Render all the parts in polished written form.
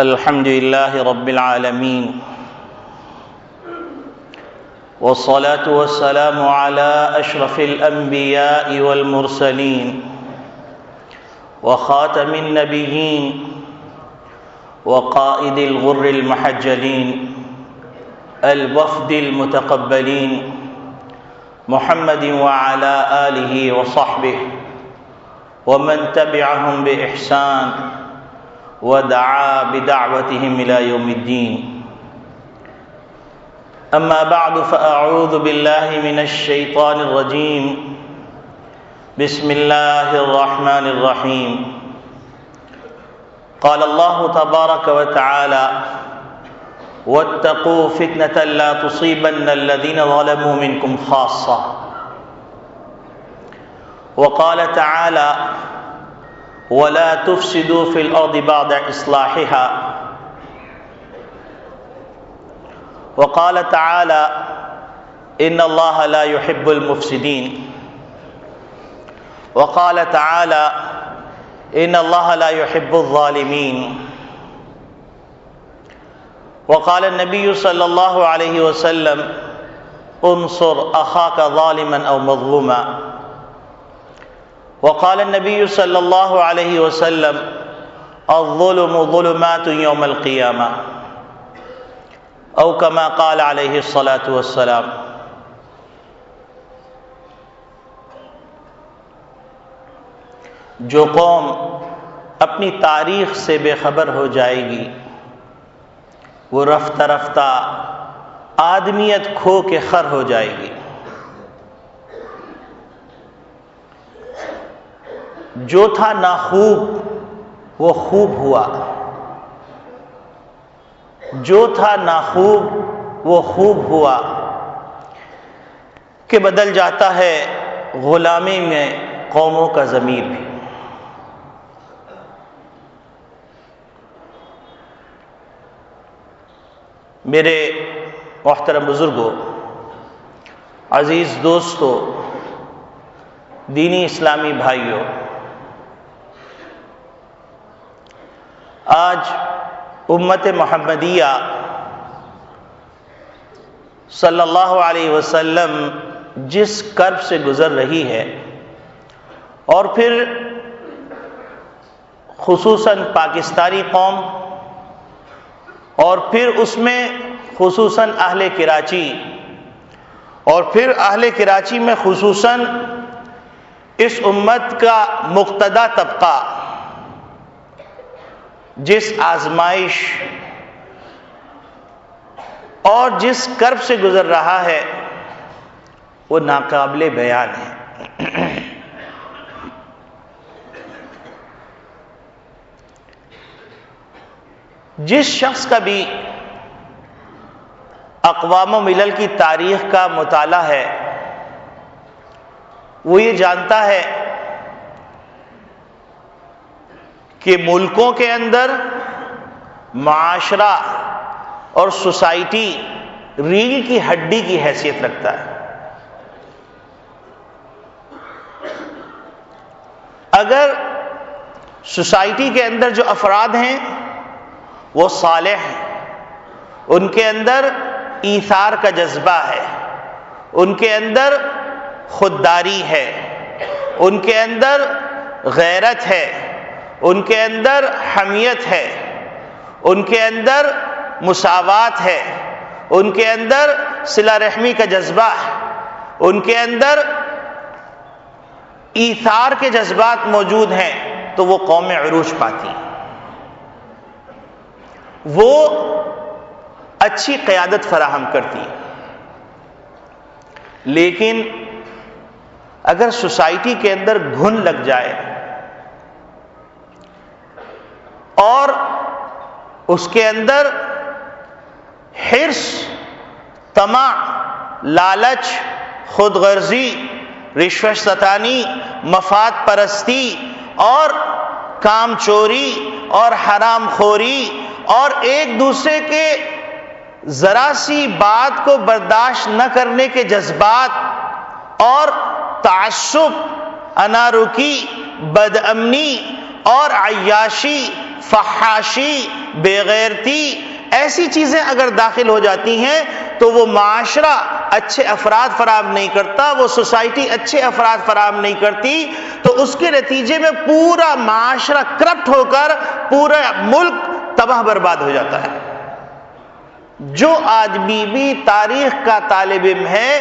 الحمد لله رب العالمين، والصلاة والسلام على أشرف الأنبياء والمرسلين وخاتم النبيين وقائد الغر المحجلين الوفد المتقبلين محمد وعلى آله وصحبه ومن تبعهم بإحسان ودعا بدعوتهم إلى يوم الدين. أما بعد فأعوذ بالله من الشيطان الرجيم. بسم الله الرحمن الرحيم. قال الله تبارك وتعالى: واتقوا فتنة لا تصيبن الذين ظلموا منكم خاصة. وقال تعالى: ولا تفسدوا في الأرض بعد إصلاحها. وقال تعالى: إن الله لا يحب المفسدين. وقال تعالى: إن الله لا يحب الظالمين. وقال النبي صلى الله عليه وسلم: انصر أخاك ظالما أو مظلوما. وقال النبي صلى الله عليه وسلم: الظلم ظلمات يوم القيامة، أو كما قال عليه الصلاة والسلام. جو قوم اپنی تاریخ سے بے خبر ہو جائے گی وہ رفتہ رفتہ آدمیت کھو کے خر ہو جائے گی. جو تھا ناخوب وہ خوب ہوا، جو تھا ناخوب وہ خوب ہوا، کہ بدل جاتا ہے غلامی میں قوموں کا ضمیر بھی. میرے محترم بزرگوں، عزیز دوستوں، دینی اسلامی بھائیوں، آج امت محمدیہ صلی اللہ علیہ وسلم جس کرب سے گزر رہی ہے، اور پھر خصوصاً پاکستانی قوم، اور پھر اس میں خصوصاً اہل کراچی، اور پھر اہل کراچی میں خصوصاً اس امت کا مقتدی طبقہ جس آزمائش اور جس کرب سے گزر رہا ہے وہ ناقابل بیان ہے. جس شخص کا بھی اقوام و ملل کی تاریخ کا مطالعہ ہے وہ یہ جانتا ہے کہ ملکوں کے اندر معاشرہ اور سوسائٹی ریڑھ کی ہڈی کی حیثیت رکھتا ہے. اگر سوسائٹی کے اندر جو افراد ہیں وہ صالح ہیں، ان کے اندر ایثار کا جذبہ ہے، ان کے اندر خودداری ہے، ان کے اندر غیرت ہے، ان کے اندر حمیت ہے، ان کے اندر مساوات ہے، ان کے اندر صلہ رحمی کا جذبہ ہے، ان کے اندر ایثار کے جذبات موجود ہیں، تو وہ قوم عروج پاتی ہیں، وہ اچھی قیادت فراہم کرتی ہیں. لیکن اگر سوسائٹی کے اندر گھن لگ جائے اور اس کے اندر حرص، طمع، لالچ، خود غرضی، رشوت ستانی، مفاد پرستی اور کام چوری اور حرام خوری اور ایک دوسرے کے ذرا سی بات کو برداشت نہ کرنے کے جذبات اور تعصب، انارکی، بد امنی اور عیاشی فحاشی، بے غیرتی، ایسی چیزیں اگر داخل ہو جاتی ہیں تو وہ معاشرہ اچھے افراد فراہم نہیں کرتا، وہ سوسائٹی اچھے افراد فراہم نہیں کرتی، تو اس کے نتیجے میں پورا معاشرہ کرپٹ ہو کر پورا ملک تباہ برباد ہو جاتا ہے۔ جو آدمی بھی تاریخ کا طالب علم ہے،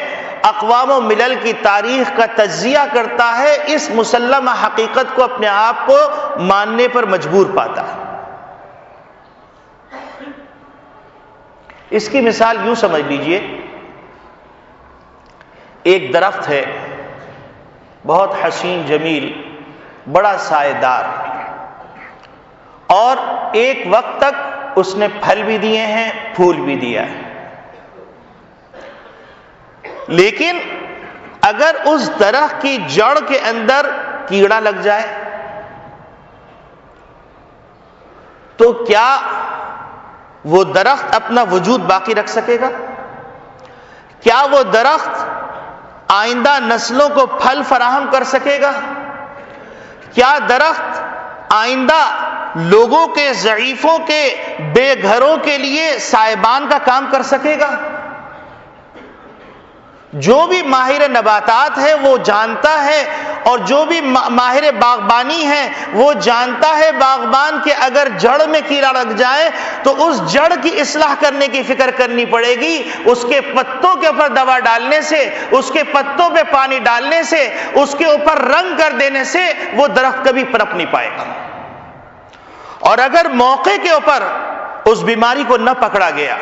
اقوام و ملل کی تاریخ کا تجزیہ کرتا ہے، اس مسلمہ حقیقت کو اپنے آپ کو ماننے پر مجبور پاتا ہے۔ اس کی مثال یوں سمجھ لیجئے، ایک درخت ہے بہت حسین جمیل، بڑا سایہ دار، اور ایک وقت تک اس نے پھل بھی دیے ہیں، پھول بھی دیا ہے، لیکن اگر اس درخت کی جڑ کے اندر کیڑا لگ جائے تو کیا وہ درخت اپنا وجود باقی رکھ سکے گا؟ کیا وہ درخت آئندہ نسلوں کو پھل فراہم کر سکے گا؟ کیا درخت آئندہ لوگوں کے، ضعیفوں کے، بے گھروں کے لیے سائبان کا کام کر سکے گا؟ جو بھی ماہر نباتات ہے وہ جانتا ہے، اور جو بھی ماہر باغبانی ہے وہ جانتا ہے باغبان کے اگر جڑ میں کیڑا لگ جائے تو اس جڑ کی اصلاح کرنے کی فکر کرنی پڑے گی، اس کے پتوں کے اوپر دوا ڈالنے سے، اس کے پتوں پہ پانی ڈالنے سے، اس کے اوپر رنگ کر دینے سے وہ درخت کبھی پنپ نہیں پائے گا۔ اور اگر موقع کے اوپر اس بیماری کو نہ پکڑا گیا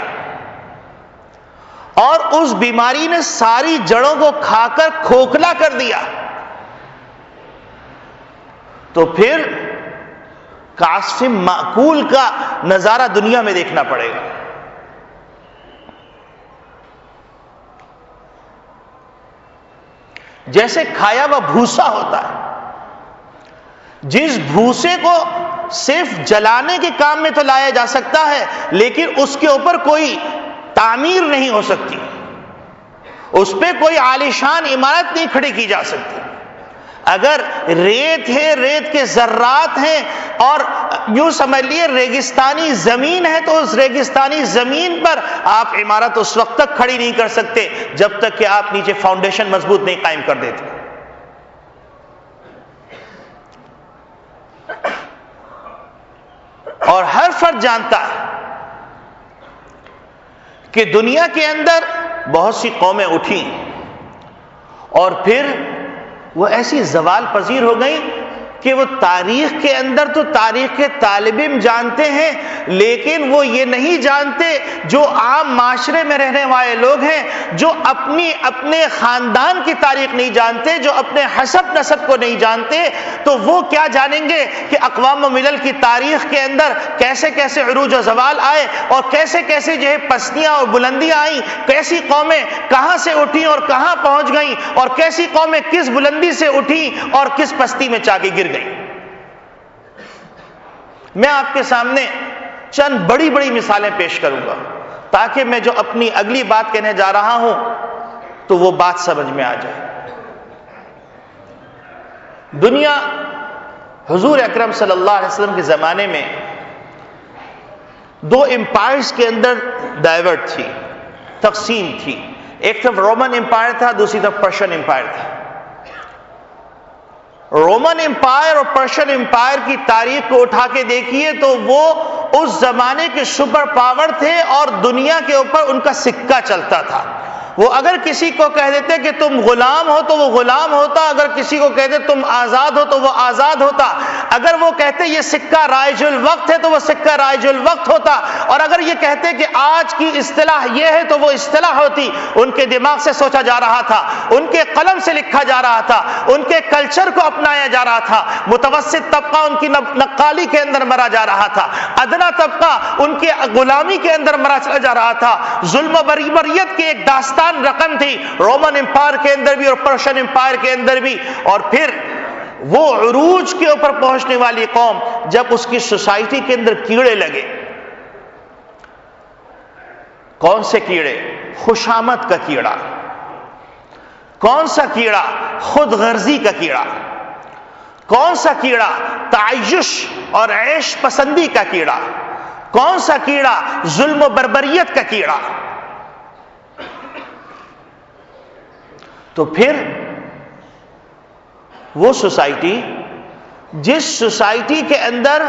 اور اس بیماری نے ساری جڑوں کو کھا کر کھوکھلا کر دیا تو پھر کاشف معقول کا نظارہ دنیا میں دیکھنا پڑے گا۔ جیسے کھایا ہوا بھوسا ہوتا ہے، جس بھوسے کو صرف جلانے کے کام میں تو لایا جا سکتا ہے لیکن اس کے اوپر کوئی تعمیر نہیں ہو سکتی، اس پہ کوئی عالیشان عمارت نہیں کھڑی کی جا سکتی۔ اگر ریت ہے، ریت کے ذرات ہیں، اور یوں سمجھ لیے ریگستانی زمین ہے تو اس ریگستانی زمین پر آپ عمارت اس وقت تک کھڑی نہیں کر سکتے جب تک کہ آپ نیچے فاؤنڈیشن مضبوط نہیں قائم کر دیتے۔ اور ہر فرد جانتا ہے کہ دنیا کے اندر بہت سی قومیں اٹھی اور پھر وہ ایسی زوال پذیر ہو گئیں کہ وہ تاریخ کے اندر تو تاریخ کے طالب علم جانتے ہیں لیکن وہ یہ نہیں جانتے، جو عام معاشرے میں رہنے والے لوگ ہیں، جو اپنے خاندان کی تاریخ نہیں جانتے، جو اپنے حسب نسب کو نہیں جانتے، تو وہ کیا جانیں گے کہ اقوام و ملل کی تاریخ کے اندر کیسے کیسے عروج و زوال آئے اور کیسے کیسے جو ہے پستیاں اور بلندیاں آئیں، کیسی قومیں کہاں سے اٹھیں اور کہاں پہنچ گئیں، اور کیسی قومیں کس بلندی سے اٹھیں اور کس پستی میں جا کے گر گئیں۔ میں آپ کے سامنے چند بڑی بڑی مثالیں پیش کروں گا تاکہ میں جو اپنی اگلی بات کہنے جا رہا ہوں تو وہ بات سمجھ میں آ جائے۔ دنیا حضور اکرم صلی اللہ علیہ وسلم کے زمانے میں دو امپائرز کے اندر ڈائیورٹ تھی، تقسیم تھی۔ ایک طرف رومن امپائر تھا، دوسری طرف پرشین امپائر تھا۔ رومن امپائر اور پرشین امپائر کی تاریخ کو اٹھا کے دیکھیے تو وہ اس زمانے کے سپر پاور تھے اور دنیا کے اوپر ان کا سکہ چلتا تھا۔ وہ اگر کسی کو کہہ دیتے کہ تم غلام ہو تو وہ غلام ہوتا، اگر کسی کو کہتے تم آزاد ہو تو وہ آزاد ہوتا، اگر وہ کہتے یہ سکہ رائج الوقت ہے تو وہ سکہ رائج الوقت ہوتا، اور اگر یہ کہتے کہ آج کی اصطلاح یہ ہے تو وہ اصطلاح ہوتی۔ ان کے دماغ سے سوچا جا رہا تھا، ان کے قلم سے لکھا جا رہا تھا، ان کے کلچر کو اپنایا جا رہا تھا۔ متوسط طبقہ ان کی نقالی کے اندر مرا جا رہا تھا، ادنا طبقہ ان کی غلامی کے اندر مرا چلا جا رہا تھا۔ ظلم و بربریت کی ایک داستان رقم تھی رومن امپائر کے اندر بھی اور پرشین امپائر کے اندر بھی۔ اور پھر وہ عروج کے اوپر پہنچنے والی قوم جب اس کی سوسائٹی کے اندر کیڑے لگے، کون سے کیڑے؟ خوشامد کا کیڑا۔ کون سا کیڑا؟ خود غرضی کا کیڑا۔ کون سا کیڑا؟ تعیش اور عیش پسندی کا کیڑا. کون سا کیڑا؟ ظلم و بربریت کا کیڑا. تو پھر وہ سوسائٹی، جس سوسائٹی کے اندر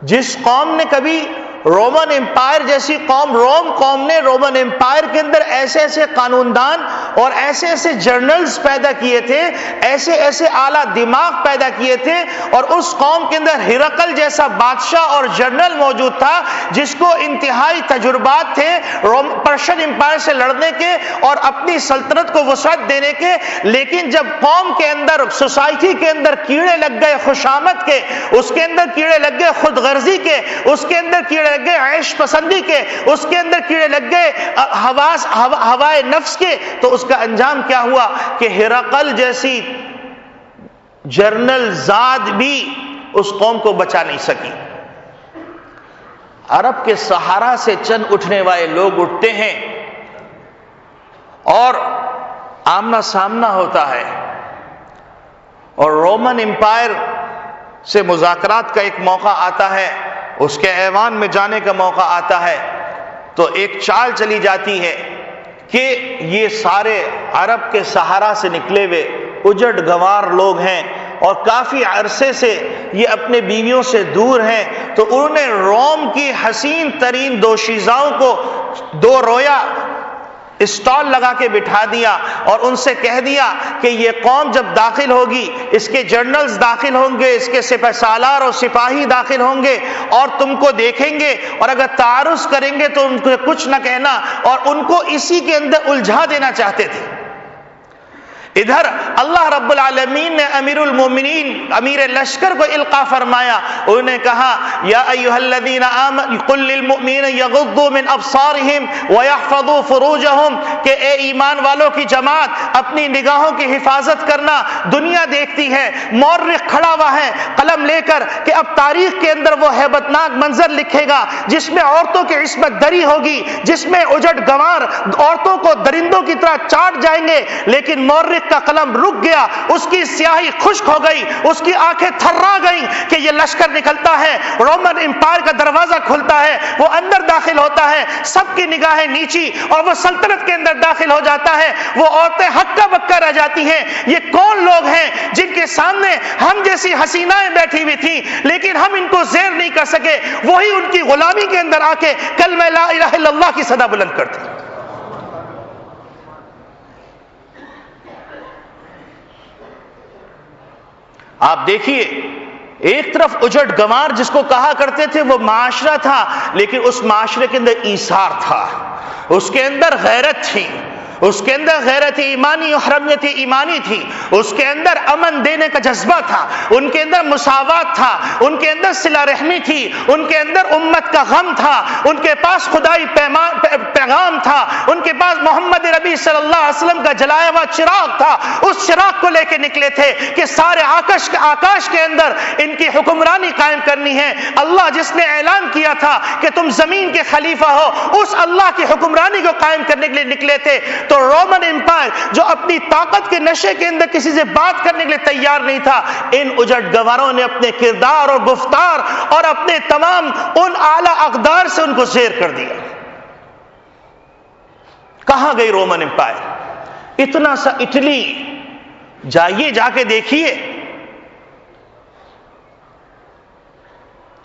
جس قوم نے کبھی رومن امپائر جیسی روم قوم نے رومن امپائر کے اندر ایسے ایسے قانون دان اور ایسے ایسے جرنلز پیدا کیے تھے، ایسے ایسے اعلیٰ دماغ پیدا کیے تھے، اور اس قوم کے اندر ہرقل جیسا بادشاہ اور جرنل موجود تھا جس کو انتہائی تجربات تھے پرشین امپائر سے لڑنے کے اور اپنی سلطنت کو وسعت دینے کے. لیکن جب قوم کے اندر، سوسائٹی کے اندر کیڑے لگ گئے خوشامد کے، اس کے اندر کیڑے لگ گئے خود غرضی کے، اس کے اندر کیڑے لگ گئے عیش پسندی کے، اس کے اندر کیڑے لگ گئے ہوائے نفس کے، تو اس کا انجام کیا ہوا کہ ہرقل جیسی جرنل ذات بھی اس قوم کو بچا نہیں سکی. عرب کے صحارا سے چند اٹھنے والے لوگ اٹھتے ہیں اور آمنا سامنا ہوتا ہے، اور رومن امپائر سے مذاکرات کا ایک موقع آتا ہے، اس کے ایوان میں جانے کا موقع آتا ہے، تو ایک چال چلی جاتی ہے کہ یہ سارے عرب کے صحارا سے نکلے ہوئے اجڑ گوار لوگ ہیں اور کافی عرصے سے یہ اپنے بیویوں سے دور ہیں، تو انہوں نے روم کی حسین ترین دوشیزاؤں کو دو رویا اسٹال لگا کے بٹھا دیا اور ان سے کہہ دیا کہ یہ قوم جب داخل ہوگی، اس کے جرنلز داخل ہوں گے، اس کے سپہ سالار اور سپاہی داخل ہوں گے اور تم کو دیکھیں گے، اور اگر تعارض کریں گے تو ان کو کچھ نہ کہنا، اور ان کو اسی کے اندر الجھا دینا چاہتے تھے. ادھر اللہ رب العالمین نے امیر المومنین امیر لشکر کو القا فرمایا. انہوں نے کہا یا ایھا الذین آمنوا قل للمؤمنین یغضوا من ابصارہم ویحفظوا فروجہم، کہ اے ایمان والوں کی جماعت اپنی نگاہوں کی حفاظت کرنا. دنیا دیکھتی ہے، مورخ کھڑا ہوا ہے قلم لے کر کہ اب تاریخ کے اندر وہ ہیبت ناک منظر لکھے گا جس میں عورتوں کی عصمت دری ہوگی، جس میں اجڑ گنوار عورتوں کو درندوں کی طرح چاٹ جائیں گے. لیکن مورخ کا قلم رک گیا، اس کی سیاہی خشک ہو گئی، اس کی آنکھیں تھرا گئیں کہ یہ لشکر نکلتا ہے، رومن امپائر کا دروازہ کھلتا ہے، وہ اندر داخل ہوتا ہے، سب کی نگاہیں نیچی، اور وہ سلطنت کے اندر داخل ہو جاتا ہے. وہ عورتیں ہکا بکا رہ جاتی ہیں. یہ کون لوگ ہیں جن کے سامنے ہم جیسی حسینائیں بیٹھی ہوئی تھیں لیکن ہم ان کو زیر نہیں کر سکے؟ وہی ان کی غلامی کے اندر آ کے کلمہ لا الہ الا اللہ کی صدا بلند کرتے. آپ دیکھیے، ایک طرف اجڑ گنوار جس کو کہا کرتے تھے وہ معاشرہ تھا، لیکن اس معاشرے کے اندر ایثار تھا، اس کے اندر غیرت تھی، اس کے اندر غیرت ایمانی اور حرمیت ایمانی تھی، اس کے اندر امن دینے کا جذبہ تھا، ان کے اندر مساوات تھا، ان کے اندر صلہ رحمی تھی، ان کے اندر امت کا غم تھا، ان کے پاس خدائی پیغام تھا، ان کے پاس محمد نبی صلی اللہ علیہ وسلم کا جلایا ہوا چراغ تھا. اس چراغ کو لے کے نکلے تھے کہ سارے آکاش کے اندر ان کی حکمرانی قائم کرنی ہے. اللہ جس نے اعلان کیا تھا کہ تم زمین کے خلیفہ ہو، اس اللہ کی حکمرانی کو قائم کرنے کے لیے نکلے تھے. تو رومن امپائر جو اپنی طاقت کے نشے کے اندر کسی سے بات کرنے کے لیے تیار نہیں تھا، ان اجڑ گواروں نے اپنے کردار اور گفتار اور اپنے تمام ان اعلی اقدار سے ان کو زیر کر دیا. کہاں گئی رومن امپائر؟ اتنا سا اٹلی، جائیے جا کے دیکھیے،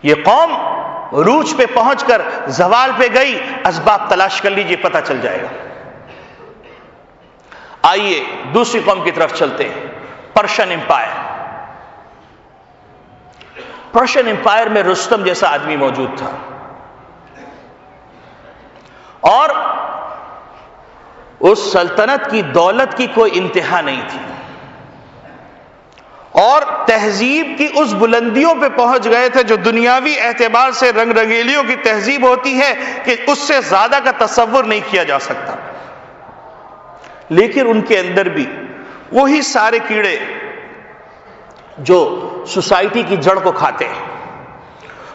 یہ قوم عروج پہ پہنچ کر زوال پہ گئی. اسباب تلاش کر لیجئے، پتہ چل جائے گا. آئیے دوسری قوم کی طرف چلتے ہیں، پرشین امپائر. پرشین امپائر میں رستم جیسا آدمی موجود تھا، اور اس سلطنت کی دولت کی کوئی انتہا نہیں تھی، اور تہذیب کی اس بلندیوں پہ پہنچ گئے تھے جو دنیاوی اعتبار سے رنگ رنگیلیوں کی تہذیب ہوتی ہے کہ اس سے زیادہ کا تصور نہیں کیا جا سکتا. لیکن ان کے اندر بھی وہی سارے کیڑے جو سوسائٹی کی جڑ کو کھاتے ہیں،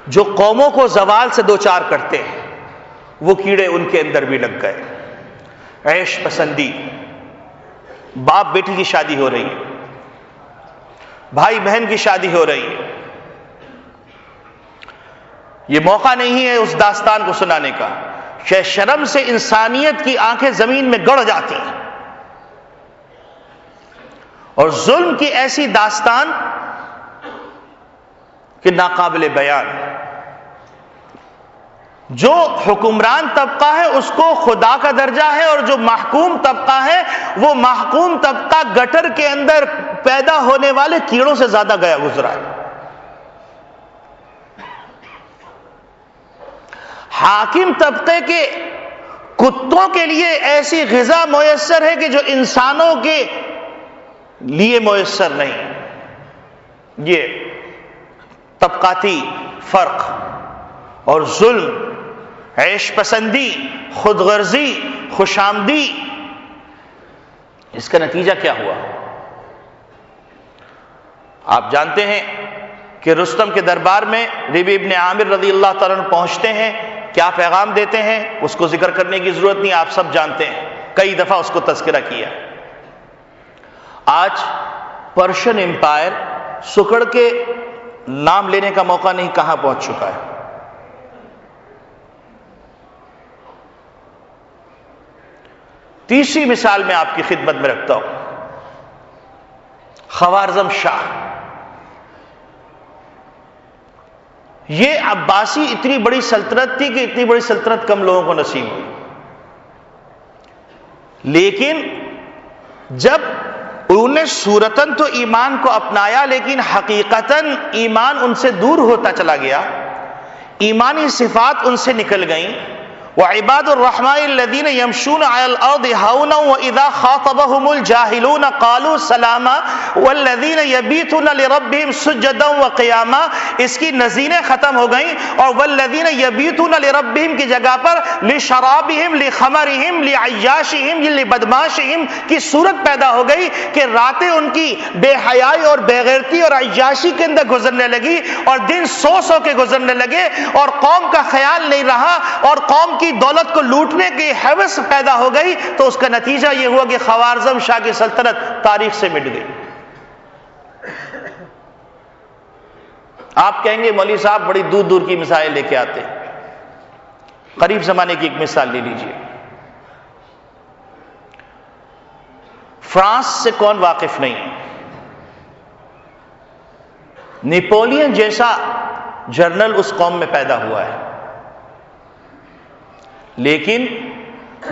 جو قوموں کو زوال سے دوچار کرتے ہیں، وہ کیڑے ان کے اندر بھی لگ گئے. عیش پسندی، باپ بیٹی کی شادی ہو رہی ہے، بھائی بہن کی شادی ہو رہی ہے، یہ موقع نہیں ہے اس داستان کو سنانے کا کہ شرم سے انسانیت کی آنکھیں زمین میں گڑ جاتی ہیں، اور ظلم کی ایسی داستان کہ ناقابل بیان۔ جو حکمران طبقہ ہے اس کو خدا کا درجہ ہے، اور جو محکوم طبقہ ہے وہ محکوم طبقہ گٹر کے اندر پیدا ہونے والے کیڑوں سے زیادہ گیا گزرا ہے۔ حاکم طبقے کے کتوں کے لیے ایسی غذا میسر ہے کہ جو انسانوں کے لیے میسر نہیں۔ یہ طبقاتی فرق اور ظلم، عیش پسندی، خود غرضی، خوش آمدی، اس کا نتیجہ کیا ہوا؟ آپ جانتے ہیں کہ رستم کے دربار میں ربیع ابن عامر رضی اللہ تعالیٰ عنہ پہنچتے ہیں، کیا پیغام دیتے ہیں اس کو ذکر کرنے کی ضرورت نہیں، آپ سب جانتے ہیں، کئی دفعہ اس کو تذکرہ کیا۔ آج پرشین امپائر سکڑ کے نام لینے کا موقع نہیں، کہاں پہنچ چکا ہے۔ تیسری مثال میں آپ کی خدمت میں رکھتا ہوں، خوارزم شاہ۔ یہ عباسی اتنی بڑی سلطنت تھی کہ اتنی بڑی سلطنت کم لوگوں کو نصیب ہوئی، لیکن جب انہوں نے صورتاً تو ایمان کو اپنایا لیکن حقیقتاً ایمان ان سے دور ہوتا چلا گیا، ایمانی صفات ان سے نکل گئیں۔ وعباد الرحمن الذين يمشون على الارض هونا واذا خاطبهم الجاهلون قالوا سلاما والذين يبيتون لربهم سجدا وقياما، اس کی نظیریں ختم ہو گئیں، اور والذين يبيتون لربهم کی جگہ پر لشرابهم لخمرهم لعياشهم لبدماشهم کی صورت پیدا ہو گئی کہ راتیں ان کی بے حیائی اور بے غیرتی اور عیاشی کے اندر گزرنے لگی، اور دن سو کے گزرنے لگے، اور قوم کا خیال نہیں رہا، اور قوم کی دولت کو لوٹنے کی ہوس پیدا ہو گئی۔ تو اس کا نتیجہ یہ ہوا کہ خوارزم شاہ کی سلطنت تاریخ سے مٹ گئی۔ آپ کہیں گے مولوی صاحب بڑی دور دور کی مثالیں لے کے آتے ہیں، قریب زمانے کی ایک مثال لے لیجئے۔ فرانس سے کون واقف نہیں؟ نیپولین جیسا جنرل اس قوم میں پیدا ہوا ہے، لیکن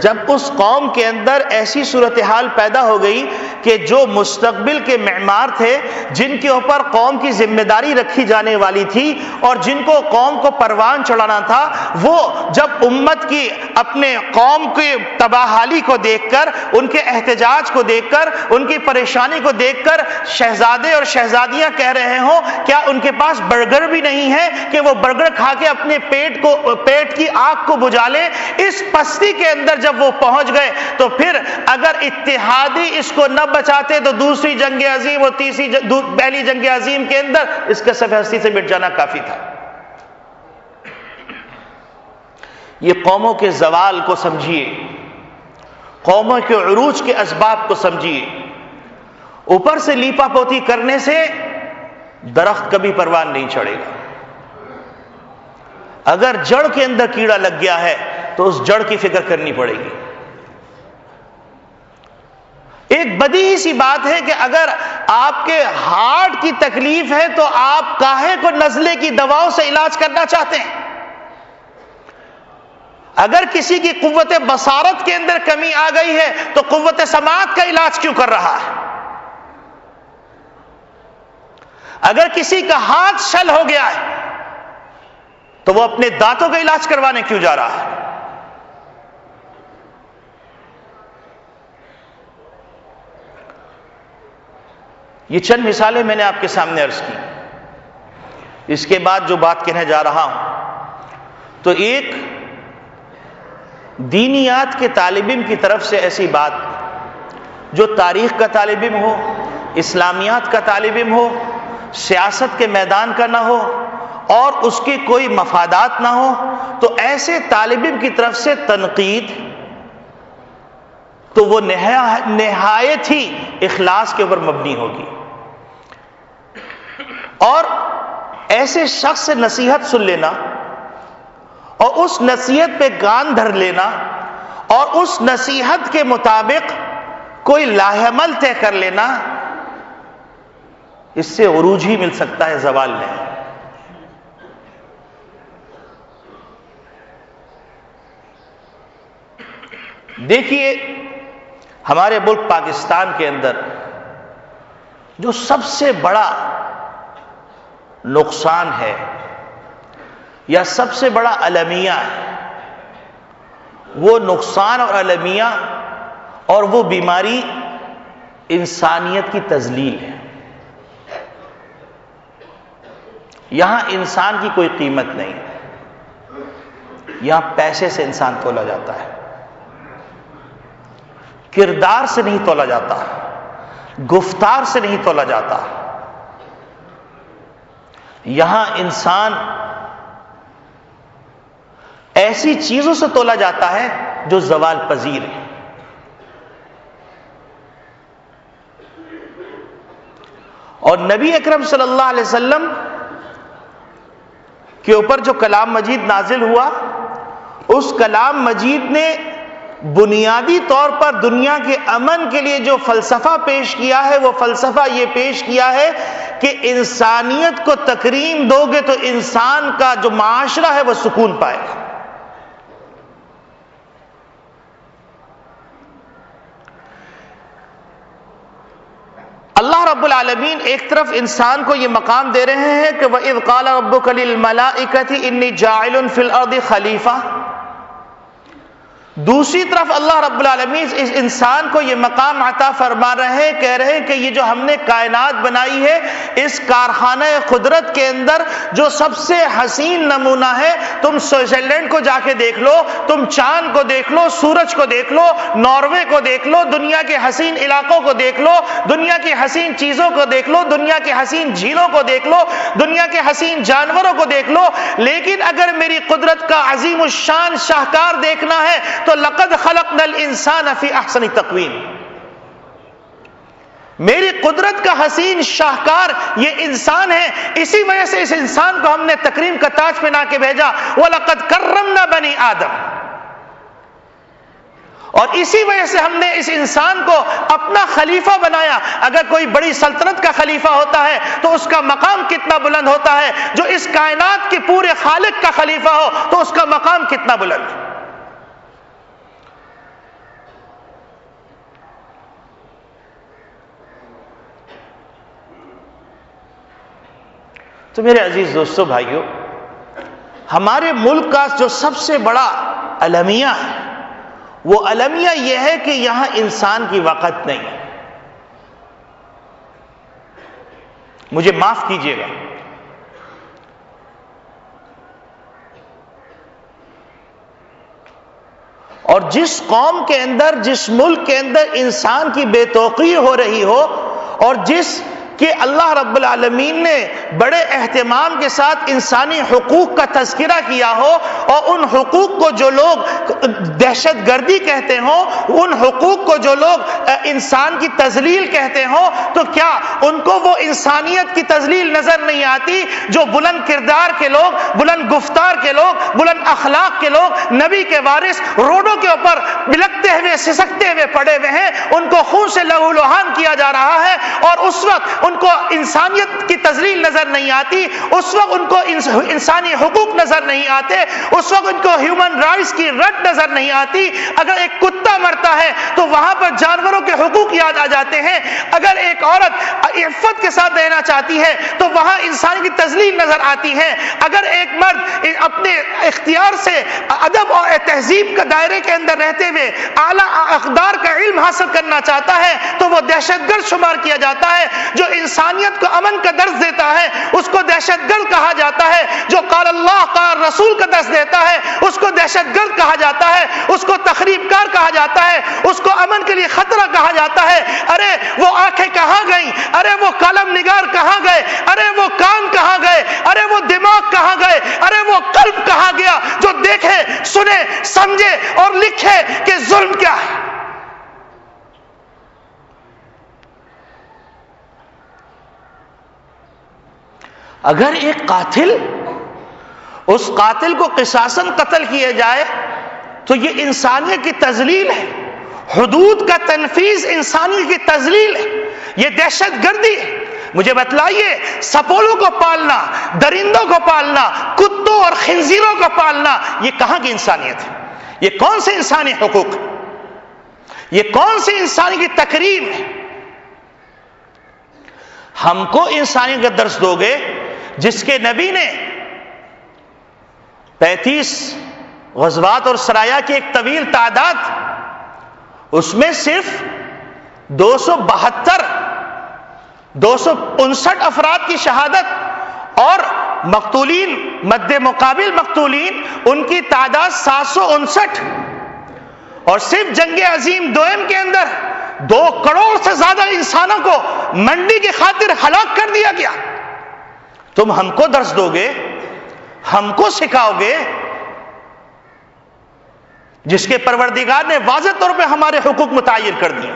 جب اس قوم کے اندر ایسی صورتحال پیدا ہو گئی کہ جو مستقبل کے معمار تھے، جن کے اوپر قوم کی ذمہ داری رکھی جانے والی تھی اور جن کو قوم کو پروان چڑھانا تھا، وہ جب امت کی اپنے قوم کی تباہی کو دیکھ کر، ان کے احتجاج کو دیکھ کر، ان کی پریشانی کو دیکھ کر شہزادے اور شہزادیاں کہہ رہے ہوں کیا ان کے پاس برگر بھی نہیں ہے کہ وہ برگر کھا کے اپنے پیٹ کی آگ کو بجھا لے، اس پستی کے اندر جب وہ پہنچ گئے تو پھر اگر اتحادی اس کو نہ بچاتے تو دوسری جنگ عظیم اور پہلی جنگ عظیم کے اندر اس کے صف ہستی سے مٹ جانا کافی تھا۔ یہ قوموں کے زوال کو سمجھیے، قوموں کے عروج کے اسباب کو سمجھیے۔ اوپر سے لیپا پوتی کرنے سے درخت کبھی پروان نہیں چڑھے گا۔ اگر جڑ کے اندر کیڑا لگ گیا ہے تو اس جڑ کی فکر کرنی پڑے گی۔ ایک بدیہی سی بات ہے کہ اگر آپ کے ہارٹ کی تکلیف ہے تو آپ کاہے کو نزلے کی دواؤں سے علاج کرنا چاہتے ہیں؟ اگر کسی کی قوت بصارت کے اندر کمی آ گئی ہے تو قوت سماعت کا علاج کیوں کر رہا ہے؟ اگر کسی کا ہاتھ شل ہو گیا ہے تو وہ اپنے دانتوں کا علاج کروانے کیوں جا رہا ہے؟ یہ چند مثالیں میں نے آپ کے سامنے عرض کی۔ اس کے بعد جو بات کہنے جا رہا ہوں تو ایک دینیات کے طالب علم کی طرف سے ایسی بات جو تاریخ کا طالب علم ہو، اسلامیات کا طالب علم ہو، سیاست کے میدان کا نہ ہو اور اس کی کوئی مفادات نہ ہو، تو ایسے طالب علم کی طرف سے تنقید تو وہ نہایت ہی اخلاص کے اوپر مبنی ہوگی۔ اور ایسے شخص سے نصیحت سن لینا اور اس نصیحت پہ کان دھر لینا اور اس نصیحت کے مطابق کوئی لاہ عمل طے کر لینا، اس سے عروج ہی مل سکتا ہے، زوال نہیں۔ دیکھیے ہمارے ملک پاکستان کے اندر جو سب سے بڑا نقصان ہے یا سب سے بڑا المیہ ہے، وہ نقصان اور المیہ اور وہ بیماری انسانیت کی تذلیل ہے۔ یہاں انسان کی کوئی قیمت نہیں، یہاں پیسے سے انسان تولا جاتا ہے، کردار سے نہیں تولا جاتا، گفتار سے نہیں تولا جاتا۔ یہاں انسان ایسی چیزوں سے تولا جاتا ہے جو زوال پذیر ہے۔ اور نبی اکرم صلی اللہ علیہ وسلم کے اوپر جو کلام مجید نازل ہوا، اس کلام مجید نے بنیادی طور پر دنیا کے امن کے لیے جو فلسفہ پیش کیا ہے، وہ فلسفہ یہ پیش کیا ہے کہ انسانیت کو تکریم دو گے تو انسان کا جو معاشرہ ہے وہ سکون پائے گا۔ اللہ رب العالمین ایک طرف انسان کو یہ مقام دے رہے ہیں کہ وَإِذْ قَالَ رَبُّكَ لِلْمَلَائِكَةِ إِنِّي جَاعِلٌ فِي الْأَرْضِ خَلِيفَةً، دوسری طرف اللہ رب العالمین اس انسان کو یہ مقام عطا فرما رہے ہیں، کہہ رہے ہیں کہ یہ جو ہم نے کائنات بنائی ہے، اس کارخانہ قدرت کے اندر جو سب سے حسین نمونہ ہے، تم سوئٹزرلینڈ کو جا کے دیکھ لو، تم چاند کو دیکھ لو، سورج کو دیکھ لو، ناروے کو دیکھ لو، دنیا کے حسین علاقوں کو دیکھ لو، دنیا کی حسین چیزوں کو دیکھ لو، دنیا کے حسین جھیلوں کو دیکھ لو، دنیا کے حسین جانوروں کو دیکھ لو، لیکن اگر میری قدرت کا عظیم الشان شاہکار دیکھنا ہے تو لقد خلقنا الانسان فی احسن تقویم، میری قدرت کا حسین شاہکار یہ انسان ہے، اسی وجہ سے اس انسان کو ہم نے تکریم کا تاج پہنا کے بھیجا، وَلَقَدْ كَرَّمْنَا بَنِي آدم، اور اسی وجہ سے ہم نے اس انسان کو اپنا خلیفہ بنایا۔ اگر کوئی بڑی سلطنت کا خلیفہ ہوتا ہے تو اس کا مقام کتنا بلند ہوتا ہے، جو اس کائنات کے پورے خالق کا خلیفہ ہو تو اس کا مقام کتنا بلند ہے۔ تو میرے عزیز دوستو بھائیو، ہمارے ملک کا جو سب سے بڑا المیہ ہے، وہ المیہ یہ ہے کہ یہاں انسان کی وقت نہیں۔ مجھے معاف کیجیے گا، اور جس قوم کے اندر، جس ملک کے اندر انسان کی بے توقعی ہو رہی ہو، اور جس کہ اللہ رب العالمین نے بڑے اہتمام کے ساتھ انسانی حقوق کا تذکرہ کیا ہو، اور ان حقوق کو جو لوگ دہشت گردی کہتے ہوں، ان حقوق کو جو لوگ انسان کی تذلیل کہتے ہوں، تو کیا ان کو وہ انسانیت کی تذلیل نظر نہیں آتی جو بلند کردار کے لوگ، بلند گفتار کے لوگ، بلند اخلاق کے لوگ، نبی کے وارث روڈوں کے اوپر بلکتے ہوئے سسکتے ہوئے پڑے ہوئے ہیں، ان کو خون سے لہو لہان کیا جا رہا ہے، اور اس وقت ان کو انسانیت کی تذلیل نظر نہیں آتی، اس وقت ان کو انسانی حقوق نظر نہیں آتے، اس وقت ان کو ہیومن رائٹس کی رد نظر نہیں آتی۔ اگر ایک کتا مرتا ہے تو وہاں پر جانوروں کے حقوق یاد آ جاتے ہیں، اگر ایک عورت عفت کے ساتھ رہنا چاہتی ہے تو وہاں انسان کی تذلیل نظر آتی ہے، اگر ایک مرد اپنے اختیار سے ادب اور تہذیب کا دائرے کے اندر رہتے ہوئے اعلیٰ اقدار کا علم حاصل کرنا چاہتا ہے تو وہ دہشت گرد شمار کیا جاتا ہے۔ جو انسانیت کو امن کا درس دیتا ہے اس کو دہشت گرد کہا جاتا ہے، جو قال اللہ قال رسول کا درس دیتا ہے اس کو دہشت گرد کہا جاتا ہے، اس کو تخریب کار کہا جاتا ہے، اس کو امن کے لیے خطرہ کہا جاتا ہے۔ ارے وہ آنکھیں کہاں گئیں؟ ارے وہ قلم نگار کہاں گئے؟ ارے وہ کان کہاں گئے؟ ارے وہ دماغ کہاں گئے؟ ارے وہ قلب کہاں گیا جو دیکھے، سنے، سمجھے اور لکھے کہ ظلم کیا ہے؟ اگر ایک قاتل اس قاتل کو قصاصاً قتل کیا جائے تو یہ انسانیت کی تذلیل ہے، حدود کا تنفیذ انسانیت کی تذلیل ہے، یہ دہشت گردی ہے۔ مجھے بتلائیے، سپولوں کو پالنا، درندوں کو پالنا، کتوں اور خنزیروں کو پالنا، یہ کہاں کی انسانیت ہے؟ یہ کون سے انسانی حقوق ہے؟ یہ کون سی انسانی کی تکریم ہے؟ ہم کو انسانیت کا درس دو گے جس کے نبی نے 35 غزوات اور سرایا کی ایک طویل تعداد، اس میں صرف 259 افراد کی شہادت اور مقتولین مد مقابل مقتولین ان کی تعداد 759، اور صرف جنگ عظیم دوئم کے اندر 2 کروڑ سے زیادہ انسانوں کو منڈی کی خاطر ہلاک کر دیا گیا۔ تم ہم کو درس دو گے، ہم کو سکھاؤ گے جس کے پروردگار نے واضح طور پہ ہمارے حقوق متعین کر دیے،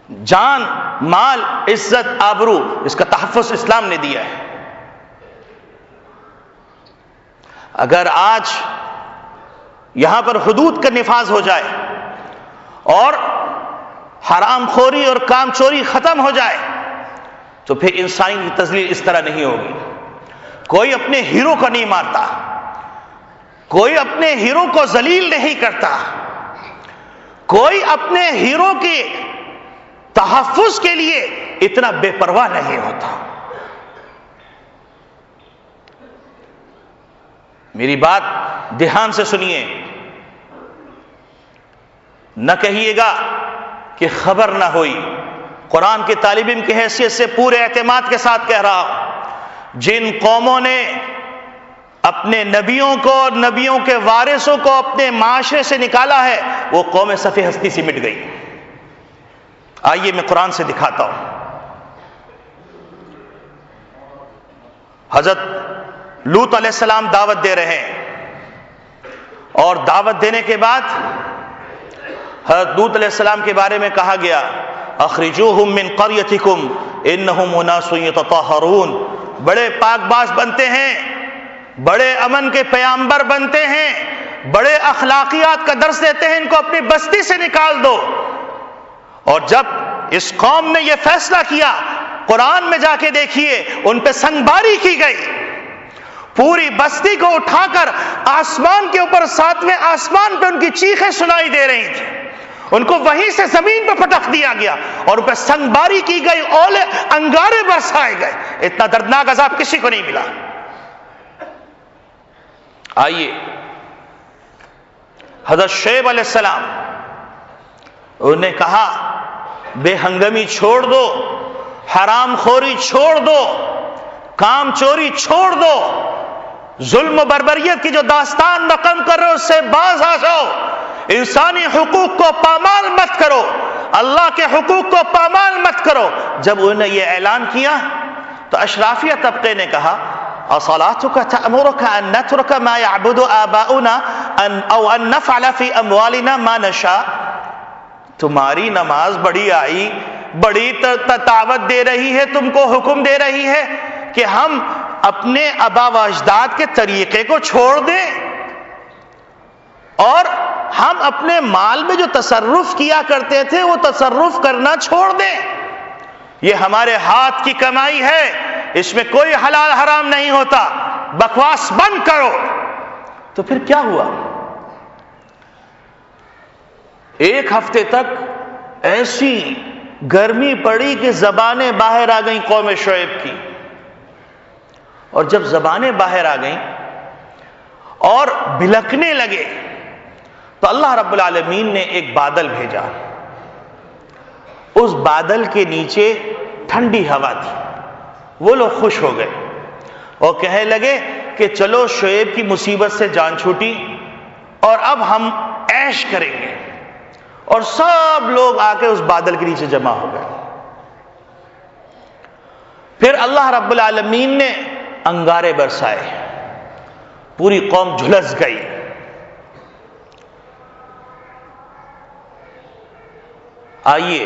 جان، مال، عزت، آبرو، اس کا تحفظ اسلام نے دیا ہے۔ اگر آج یہاں پر حدود کا نفاذ ہو جائے اور حرام خوری اور کام چوری ختم ہو جائے تو پھر انسانی کی تذلیل اس طرح نہیں ہوگی۔ کوئی اپنے ہیرو کو نہیں مارتا، کوئی اپنے ہیرو کو ذلیل نہیں کرتا، کوئی اپنے ہیرو کے تحفظ کے لیے اتنا بے پرواہ نہیں ہوتا۔ میری بات دھیان سے سنیے، نہ کہیے گا کہ خبر نہ ہوئی۔ قرآن کے طالب علم کی حیثیت سے پورے اعتماد کے ساتھ کہہ رہا ہوں، جن قوموں نے اپنے نبیوں کو اور نبیوں کے وارثوں کو اپنے معاشرے سے نکالا ہے، وہ قوم صفِ ہستی سے مٹ گئی۔ آئیے میں قرآن سے دکھاتا ہوں۔ حضرت لوط علیہ السلام دعوت دے رہے ہیں، اور دعوت دینے کے بعد حضرت لوط علیہ السلام کے بارے میں کہا گیا، اخرجوہم من قریتکم انہم اناس یتطہرون۔ بڑے پاک باز بنتے ہیں، بڑے امن کے پیامبر بنتے ہیں، بڑے اخلاقیات کا درس دیتے ہیں، ان کو اپنی بستی سے نکال دو۔ اور جب اس قوم نے یہ فیصلہ کیا، قرآن میں جا کے دیکھیے ان پہ سنگباری کی گئی، پوری بستی کو اٹھا کر آسمان کے اوپر 7ویں آسمان پہ ان کی چیخیں سنائی دے رہی تھی، ان کو وہیں سے زمین پہ پٹک دیا گیا اور ان پہ سنگباری کی گئی، اولے انگارے برسائے گئے۔ اتنا دردناک عذاب کسی کو نہیں ملا۔ آئیے حضرت شعیب علیہ السلام، انہوں نے کہا بے ہنگمی چھوڑ دو، حرام خوری چھوڑ دو، کام چوری چھوڑ دو، ظلم و بربریت کی جو داستان رقم کر رہے ہو اس سے باز آ جاؤ، انسانی حقوق کو پامال مت کرو، اللہ کے حقوق کو پامال مت کرو۔ جب انہوں نے یہ اعلان کیا تو اشرافیہ طبقے نے کہا، اصلاتك تأمرك ان نترك ما يعبد آباؤنا او ان نفعل في اموالنا ما نشاء۔ تمہاری نماز بڑی آئی، بڑی دعوت دے رہی ہے، تم کو حکم دے رہی ہے کہ ہم اپنے آبا و اجداد کے طریقے کو چھوڑ دیں اور ہم اپنے مال میں جو تصرف کیا کرتے تھے وہ تصرف کرنا چھوڑ دیں، یہ ہمارے ہاتھ کی کمائی ہے، اس میں کوئی حلال حرام نہیں ہوتا، بکواس بند کرو۔ تو پھر کیا ہوا؟ ایک ہفتے تک ایسی گرمی پڑی کہ زبانیں باہر آ گئیں قوم شعیب کی، اور جب زبانیں باہر آ گئیں اور بھلکنے لگے تو اللہ رب العالمین نے ایک بادل بھیجا، اس بادل کے نیچے ٹھنڈی ہوا تھی، وہ لوگ خوش ہو گئے اور کہنے لگے کہ چلو شعیب کی مصیبت سے جان چھوٹی اور اب ہم عیش کریں گے، اور سب لوگ آ کے اس بادل کے نیچے جمع ہو گئے۔ پھر اللہ رب العالمین نے انگارے برسائے، پوری قوم جھلس گئی۔ آئیے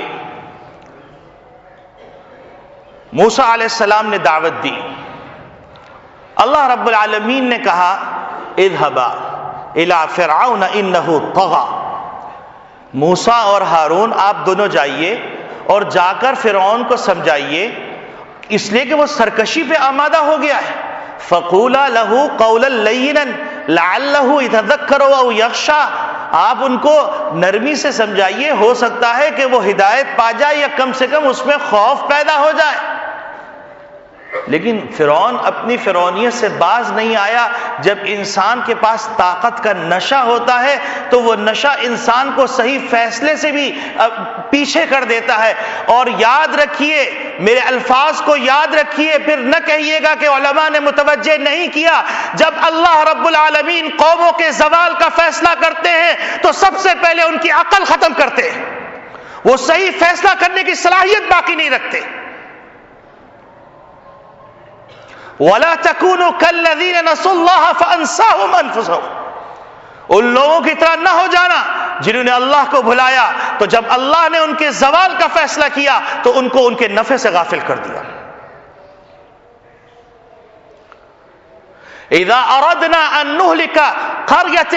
موسیٰ علیہ السلام نے دعوت دی. اللہ رب العالمین نے کہا اذهبا الى فرعون انه طغى. موسیٰ اور ہارون آپ دونوں جائیے اور جا کر فرعون کو سمجھائیے، اس لیے کہ وہ سرکشی پہ آمادہ ہو گیا ہے. فقولا له قولا لینا لعلہ یتذکر او یخشی. آپ ان کو نرمی سے سمجھائیے، ہو سکتا ہے کہ وہ ہدایت پا جائے یا کم سے کم اس میں خوف پیدا ہو جائے. لیکن فرعون اپنی فرعونیت سے باز نہیں آیا. جب انسان کے پاس طاقت کا نشہ ہوتا ہے تو وہ نشہ انسان کو صحیح فیصلے سے بھی پیچھے کر دیتا ہے. اور یاد رکھیے، میرے الفاظ کو یاد رکھیے، پھر نہ کہیے گا کہ علماء نے متوجہ نہیں کیا. جب اللہ رب العالمین قوموں کے زوال کا فیصلہ کرتے ہیں تو سب سے پہلے ان کی عقل ختم کرتے ہیں، وہ صحیح فیصلہ کرنے کی صلاحیت باقی نہیں رکھتے. وَلَا تَكُونُوا كَالَّذِينَ نَسُوا اللَّهَ فَأَنسَاهُمْ أَنفُسَهُمْ. ان لوگوں کی طرح نہ ہو جانا جنہوں نے اللہ کو بھلایا تو جب اللہ نے ان کے زوال کا فیصلہ کیا تو ان کو ان کے نفع سے غافل کر دیا. اذا اردنا ان نهلك قرية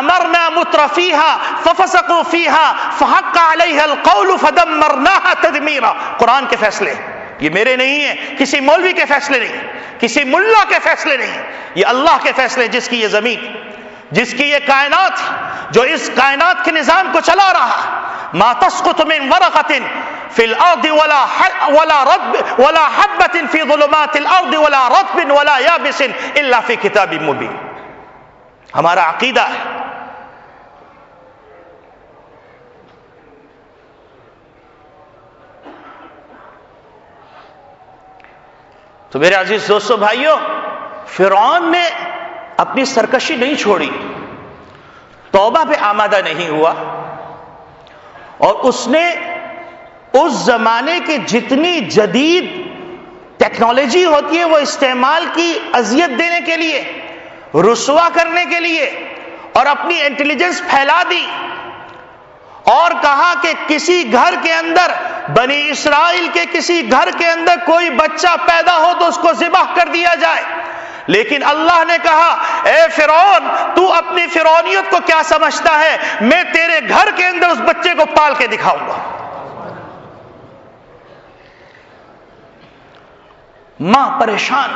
امرنا مترفيها ففسقوا فيها فحق عليها القول فدمرناها تدميرا. قرآن کے فیصلے یہ میرے نہیں ہیں، کسی مولوی کے فیصلے نہیں، کسی ملا کے فیصلے نہیں، یہ اللہ کے فیصلے. جس کی یہ زمین، جس کی یہ کائنات، جو اس کائنات کے نظام کو چلا رہا. ما تسقط من ورقة في الارض ولا حبة في ظلمات الارض ولا رطب ولا يابس الا في كتاب مبين. ہمارا عقیدہ ہے. تو میرے عزیز دوستو بھائیوں، فرعون نے اپنی سرکشی نہیں چھوڑی، توبہ پہ آمادہ نہیں ہوا، اور اس نے اس زمانے کی جتنی جدید ٹیکنالوجی ہوتی ہے وہ استعمال کی اذیت دینے کے لیے، رسوا کرنے کے لیے، اور اپنی انٹیلیجنس پھیلا دی. اور کہا کہ کسی گھر کے اندر، بنی اسرائیل کے کسی گھر کے اندر کوئی بچہ پیدا ہو تو اس کو ذبح کر دیا جائے. لیکن اللہ نے کہا اے فرعون، تو اپنی فرعونیت کو کیا سمجھتا ہے؟ میں تیرے گھر کے اندر اس بچے کو پال کے دکھاؤں گا. ماں پریشان.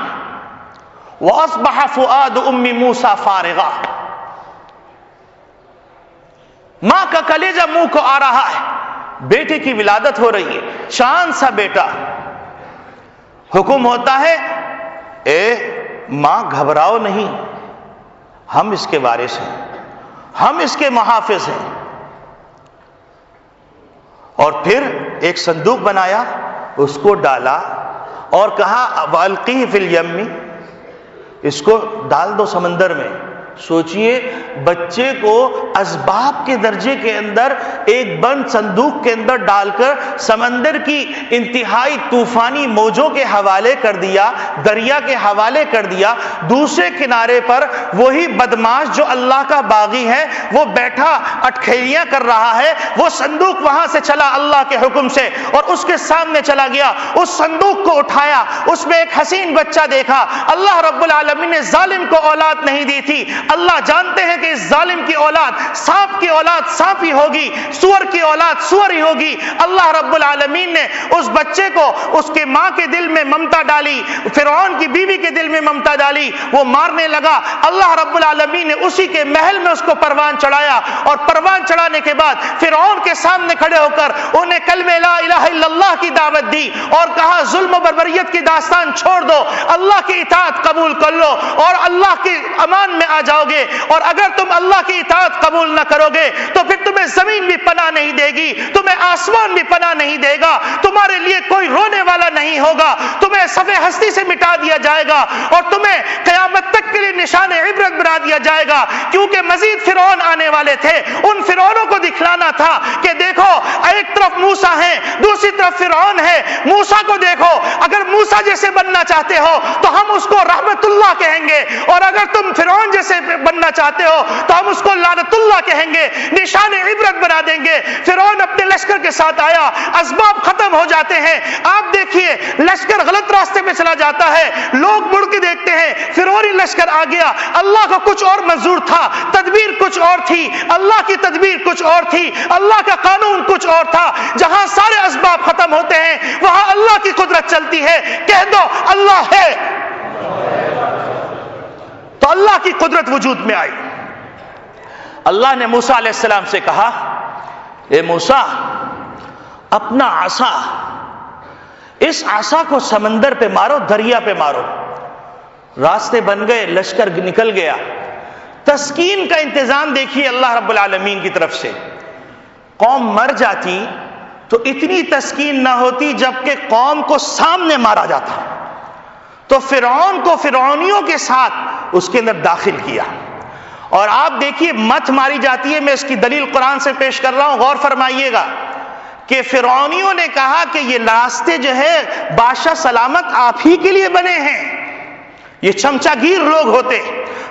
وَأَصْبَحَ فُؤَادُ أُمِّ مُوسَى فَارِغًا. ماں کا کلیجہ منہ کو آ رہا ہے، بیٹے کی ولادت ہو رہی ہے، چاند سا بیٹا. حکم ہوتا ہے اے ماں گھبراؤ نہیں، ہم اس کے وارث ہیں، ہم اس کے محافظ ہیں. اور پھر ایک صندوق بنایا، اس کو ڈالا اور کہا وَأَلْقِهِ فِي الْيَمِّ، اس کو ڈال دو سمندر میں. سوچئے بچے کو اسباب کے درجے کے اندر ایک بند صندوق کے اندر ڈال کر سمندر کی انتہائی طوفانی موجوں کے حوالے کر دیا، دریا کے حوالے کر دیا. دوسرے کنارے پر وہی بدماش جو اللہ کا باغی ہے وہ بیٹھا اٹکھیلیاں کر رہا ہے. وہ صندوق وہاں سے چلا اللہ کے حکم سے اور اس کے سامنے چلا گیا. اس صندوق کو اٹھایا، اس میں ایک حسین بچہ دیکھا. اللہ رب العالمین نے ظالم کو اولاد نہیں دی تھی. اللہ جانتے ہیں کہ اس ظالم کی اولاد، سانپ کی اولاد سانپ ہی ہوگی، سور کی اولاد سور ہی ہوگی. اللہ رب العالمین نے اس بچے کو اس کے ماں کے دل میں ممتا ڈالی، فرعون کی بیوی کے دل میں ممتا ڈالی. وہ مارنے لگا. اللہ رب العالمین نے اسی کے محل میں اس کو پروان چڑھایا، اور پروان چڑھانے کے بعد فرعون کے سامنے کھڑے ہو کر انہیں کلمہ لا الہ الا اللہ کی دعوت دی اور کہا ظلم و بربریت کی داستان چھوڑ دو، اللہ کی اطاعت قبول کر لو اور اللہ کی امان میں آ جاؤ گے. اور اگر تم اللہ کی اطاعت قبول نہ کرو گے تو پھر تمہیں زمین بھی پناہ نہیں دے گی، تمہیں آسمان بھی پناہ نہیں دے گا، تمہارے لیے کوئی رونے والا نہیں ہوگا، تمہیں صفحے ہستی سے مٹا دیا جائے گا اور تمہیں قیامت تک کے لیے نشان عبرت بنا دیا جائے گا. کیونکہ مزید فرعون آنے والے تھے. ان فرعونوں کو دکھلانا تھا کہ دیکھو ایک طرف موسیٰ ہے، دوسری طرف فرعون ہے. موسیٰ کو دیکھو، اگر موسیٰ جیسے بننا چاہتے ہو تو ہم اس کو رحمت اللہ کہیں گے، اور اگر اگر تم فرعون جیسے بننا چاہتے ہو تو ہم اس کو لعنت اللہ کہیں گے، نشان عبرت بنا دیں گے۔ فرعون اپنے لشکر کے ساتھ آیا، اسباب ختم ہو جاتے ہیں، آپ دیکھیے لشکر غلط راستے پہ چلا جاتا ہے، لوگ مڑ کے دیکھتے ہیں فرعونی لشکر آ گیا، اللہ کا کچھ اور منظور تھا، تدبیر کچھ اور تھی، اللہ کی تدبیر کچھ اور تھی، اللہ کا قانون کچھ اور تھا۔ جہاں سارے اسباب ختم ہوتے ہیں وہاں اللہ کی قدرت چلتی ہے، کہہ دو اللہ ہے، تو اللہ کی قدرت وجود میں آئی۔ اللہ نے موسیٰ علیہ السلام سے کہا، اے موسیٰ اپنا عصا، اس عصا کو سمندر پہ مارو، دریا پہ مارو۔ راستے بن گئے، لشکر نکل گیا۔ تسکین کا انتظام دیکھیے اللہ رب العالمین کی طرف سے۔ قوم مر جاتی تو اتنی تسکین نہ ہوتی جبکہ قوم کو سامنے مارا جاتا، تو فرعون کو فرعونیوں کے ساتھ اس کے اندر داخل کیا۔ اور آپ دیکھیے مت ماری جاتی ہے، میں اس کی دلیل قرآن سے پیش کر رہا ہوں، غور فرمائیے گا کہ فرعونیوں نے کہا کہ یہ راستے جو ہے بادشاہ سلامت آپ ہی کے لیے بنے ہیں۔ یہ چمچا گیر لوگ ہوتے،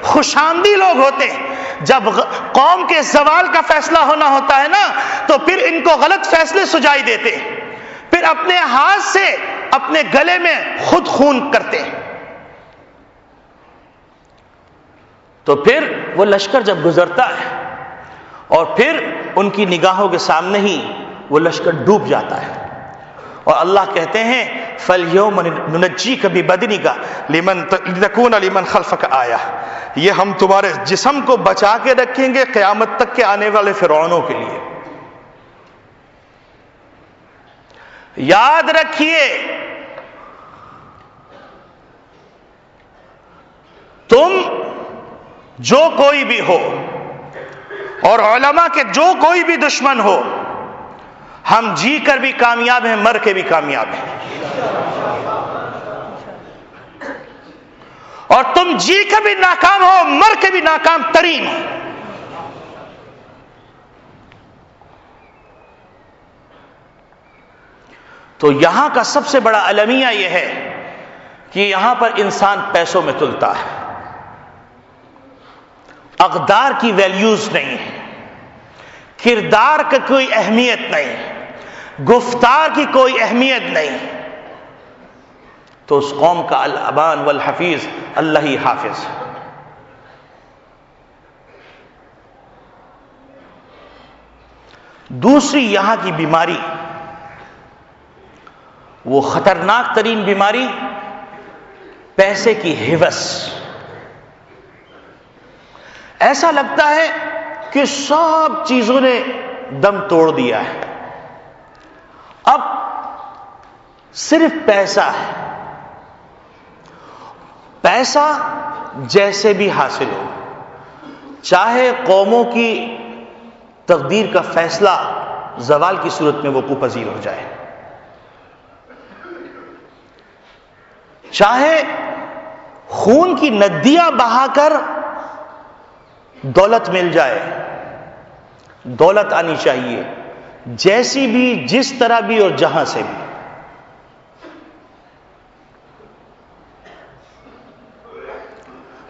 خوشامدی لوگ ہوتے، جب قوم کے زوال کا فیصلہ ہونا ہوتا ہے نا تو پھر ان کو غلط فیصلے سجائی دیتے، پھر اپنے ہاتھ سے اپنے گلے میں خود خون کرتے۔ تو پھر وہ لشکر جب گزرتا ہے اور پھر ان کی نگاہوں کے سامنے ہی وہ لشکر ڈوب جاتا ہے، اور اللہ کہتے ہیں فَالْيَوْمَ نُنَجِّيكَ بِبَدْنِكَ لِتَكُونَ لِمَنْ خَلْفَكَ آیَةً، یہ ہم تمہارے جسم کو بچا کے رکھیں گے قیامت تک کے آنے والے فرعونوں کے لیے۔ یاد رکھیے تم جو کوئی بھی ہو اور علماء کے جو کوئی بھی دشمن ہو، ہم جی کر بھی کامیاب ہیں، مر کے بھی کامیاب ہیں، اور تم جی کر بھی ناکام ہو، مر کے بھی ناکام ترین ہو۔ تو یہاں کا سب سے بڑا المیہ یہ ہے کہ یہاں پر انسان پیسوں میں تلتا ہے، اقدار کی ویلیوز نہیں ہے، کردار کی کوئی اہمیت نہیں، گفتار کی کوئی اہمیت نہیں، تو اس قوم کا الامان والحفیظ اللہ ہی حافظ ہے۔ دوسری یہاں کی بیماری، وہ خطرناک ترین بیماری پیسے کی ہوس۔ ایسا لگتا ہے کہ سب چیزوں نے دم توڑ دیا ہے، اب صرف پیسہ ہے، پیسہ جیسے بھی حاصل ہو، چاہے قوموں کی تقدیر کا فیصلہ زوال کی صورت میں وقوع پذیر ہو جائے، چاہے خون کی ندیاں بہا کر دولت مل جائے، دولت آنی چاہیے جیسی بھی، جس طرح بھی اور جہاں سے بھی۔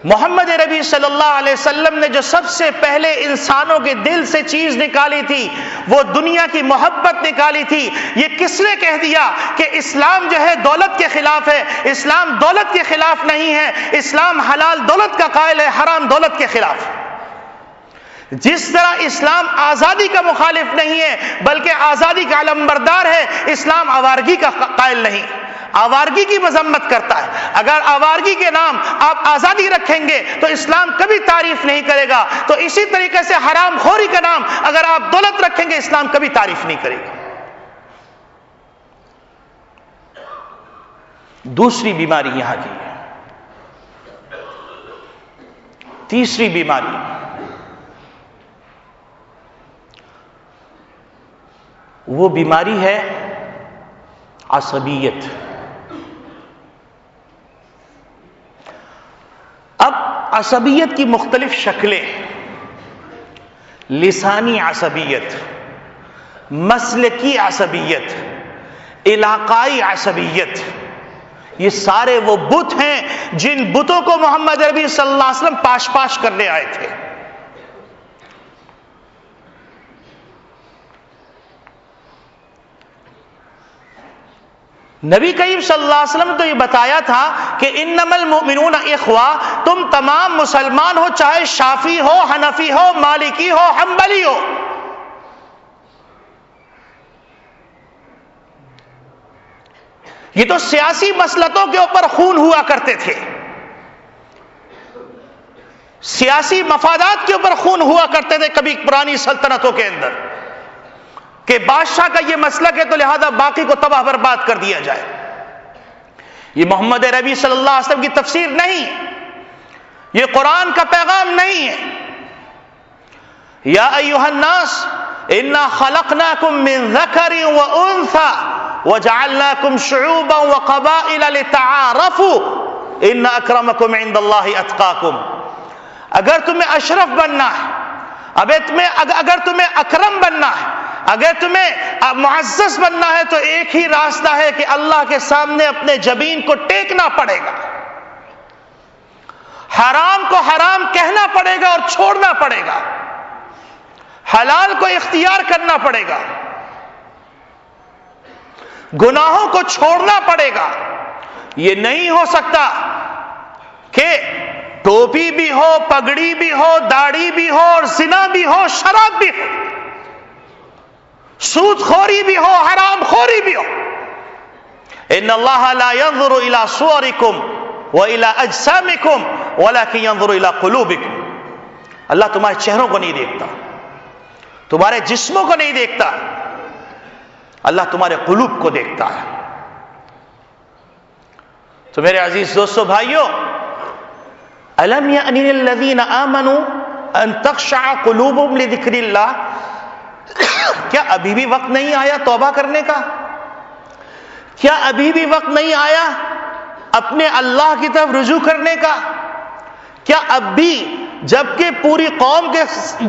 محمد نبی صلی اللہ علیہ وسلم نے جو سب سے پہلے انسانوں کے دل سے چیز نکالی تھی وہ دنیا کی محبت نکالی تھی۔ یہ کس نے کہہ دیا کہ اسلام جو ہے دولت کے خلاف ہے؟ اسلام دولت کے خلاف نہیں ہے، اسلام حلال دولت کا قائل ہے، حرام دولت کے خلاف۔ جس طرح اسلام آزادی کا مخالف نہیں ہے بلکہ آزادی کا علمبردار ہے، اسلام آوارگی کا قائل نہیں، آوارگی کی مذمت کرتا ہے۔ اگر آوارگی کے نام آپ آزادی رکھیں گے تو اسلام کبھی تعریف نہیں کرے گا، تو اسی طریقے سے حرام خوری کا نام اگر آپ دولت رکھیں گے اسلام کبھی تعریف نہیں کرے گا۔ دوسری بیماری یہاں کی ہے۔ تیسری بیماری وہ بیماری ہے عصبیت۔ اب عصبیت کی مختلف شکلیں، لسانی عصبیت، مسلکی عصبیت، علاقائی عصبیت، یہ سارے وہ بت ہیں جن بتوں کو محمد عربی صلی اللہ علیہ وسلم پاش پاش کرنے آئے تھے. نبی کریم صلی اللہ علیہ وسلم نے تو یہ بتایا تھا کہ انما المؤمنون اخوہ، تم تمام مسلمان ہو، چاہے شافعی ہو، حنفی ہو، مالکی ہو، حنبلی ہو. یہ تو سیاسی مسلطوں کے اوپر خون ہوا کرتے تھے، سیاسی مفادات کے اوپر خون ہوا کرتے تھے کبھی پرانی سلطنتوں کے اندر، کہ بادشاہ کا یہ مسلک ہے تو لہذا باقی کو تباہ برباد کر دیا جائے. یہ محمد عربی صلی اللہ علیہ وسلم کی تفسیر نہیں، یہ قرآن کا پیغام نہیں ہے. یا ایھا الناس انا خلقناکم من ذکر وانثی وجعلناکم شعوبا وقبائل لتعارفوا ان اکرمکم عند اللہ اتقاکم. اگر تمہیں اشرف بننا ہے، اگر تمہیں اکرم بننا ہے، اگر تمہیں معزز بننا ہے، تو ایک ہی راستہ ہے کہ اللہ کے سامنے اپنے جبین کو ٹیکنا پڑے گا، حرام کو حرام کہنا پڑے گا اور چھوڑنا پڑے گا، حلال کو اختیار کرنا پڑے گا، گناہوں کو چھوڑنا پڑے گا. یہ نہیں ہو سکتا کہ ٹوپی بھی ہو، پگڑی بھی ہو، داڑھی بھی ہو، اور زنا بھی ہو، شراب بھی ہو، سود خوری بھی ہو، حرام خوری بھی ہو. ان اللہ لا ينظر الى صورکم والى اجسامکم ولكن ينظر الى قلوبکم. اللہ تمہارے چہروں کو نہیں دیکھتا، تمہارے جسموں کو نہیں دیکھتا، اللہ تمہارے قلوب کو دیکھتا ہے. تو میرے عزیز دوستو بھائیو، الم یأن للذین آمنوا ان تخشع قلوبهم لذکر اللہ، کیا ابھی بھی وقت نہیں آیا توبہ کرنے کا؟ کیا ابھی بھی وقت نہیں آیا اپنے اللہ کی طرف رجوع کرنے کا؟ کیا اب بھی، جبکہ پوری قوم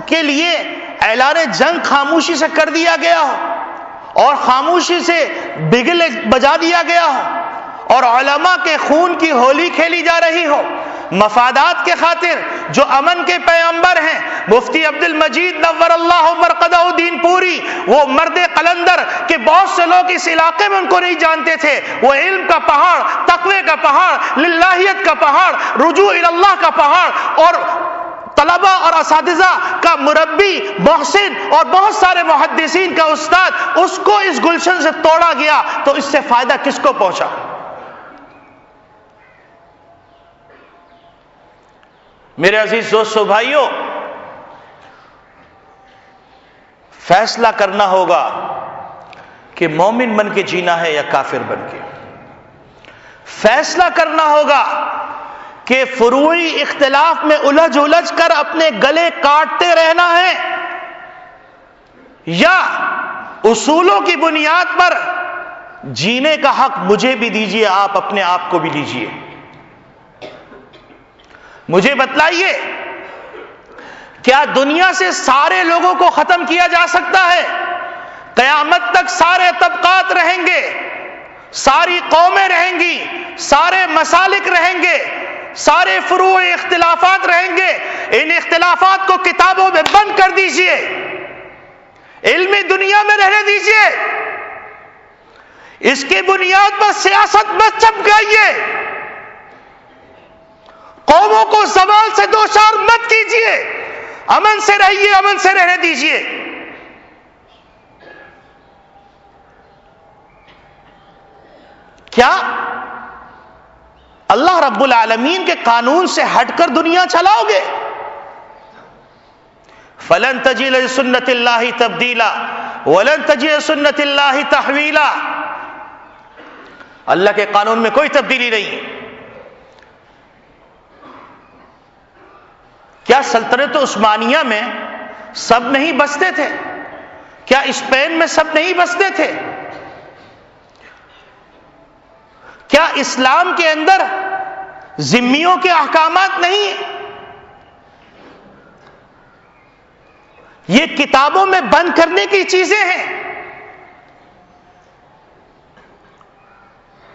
کے لیے اعلان جنگ خاموشی سے کر دیا گیا ہو اور خاموشی سے بگل بجا دیا گیا ہو اور علماء کے خون کی ہولی کھیلی جا رہی ہو، مفادات کے خاطر جو امن کے پیغمبر ہیں مفتی عبد المجید نور اللہ مرقدہ دین پوری، وہ مرد قلندر کہ بہت سے لوگ اس علاقے میں ان کو نہیں جانتے تھے، وہ علم کا پہاڑ، تقوی کا پہاڑ، للہیت کا پہاڑ، رجوع اللہ کا پہاڑ، اور طلبہ اور اساتذہ کا مربی، محسن اور بہت سارے محدثین کا استاد، اس کو اس گلشن سے توڑا گیا تو اس سے فائدہ کس کو پہنچا؟ میرے عزیز دوستو بھائیو، فیصلہ کرنا ہوگا کہ مومن بن کے جینا ہے یا کافر بن کے. فیصلہ کرنا ہوگا کہ فروعی اختلاف میں الجھ کر اپنے گلے کاٹتے رہنا ہے یا اصولوں کی بنیاد پر جینے کا حق مجھے بھی دیجیے، آپ اپنے آپ کو بھی لیجیے. مجھے بتلائیے، کیا دنیا سے سارے لوگوں کو ختم کیا جا سکتا ہے؟ قیامت تک سارے طبقات رہیں گے، ساری قومیں رہیں گی، سارے مسالک رہیں گے، سارے فروع اختلافات رہیں گے. ان اختلافات کو کتابوں میں بند کر دیجئے، علمی دنیا میں رہنے دیجئے، اس کی بنیاد پر سیاست مت چمکائیے، قوموں کو زوال سے دوچار مت کیجئے، امن سے رہیے، امن سے رہنے دیجئے. کیا اللہ رب العالمین کے قانون سے ہٹ کر دنیا چلاؤ گے؟ فلن تجد لسنت اللہ تبدیلا ولن تجد لسنت اللہ تحویلا. اللہ کے قانون میں کوئی تبدیلی نہیں ہے. کیا سلطنت عثمانیہ میں سب نہیں بستے تھے؟ کیا اسپین میں سب نہیں بستے تھے؟ کیا اسلام کے اندر ذمیوں کے احکامات نہیں ہیں؟ یہ کتابوں میں بند کرنے کی چیزیں ہیں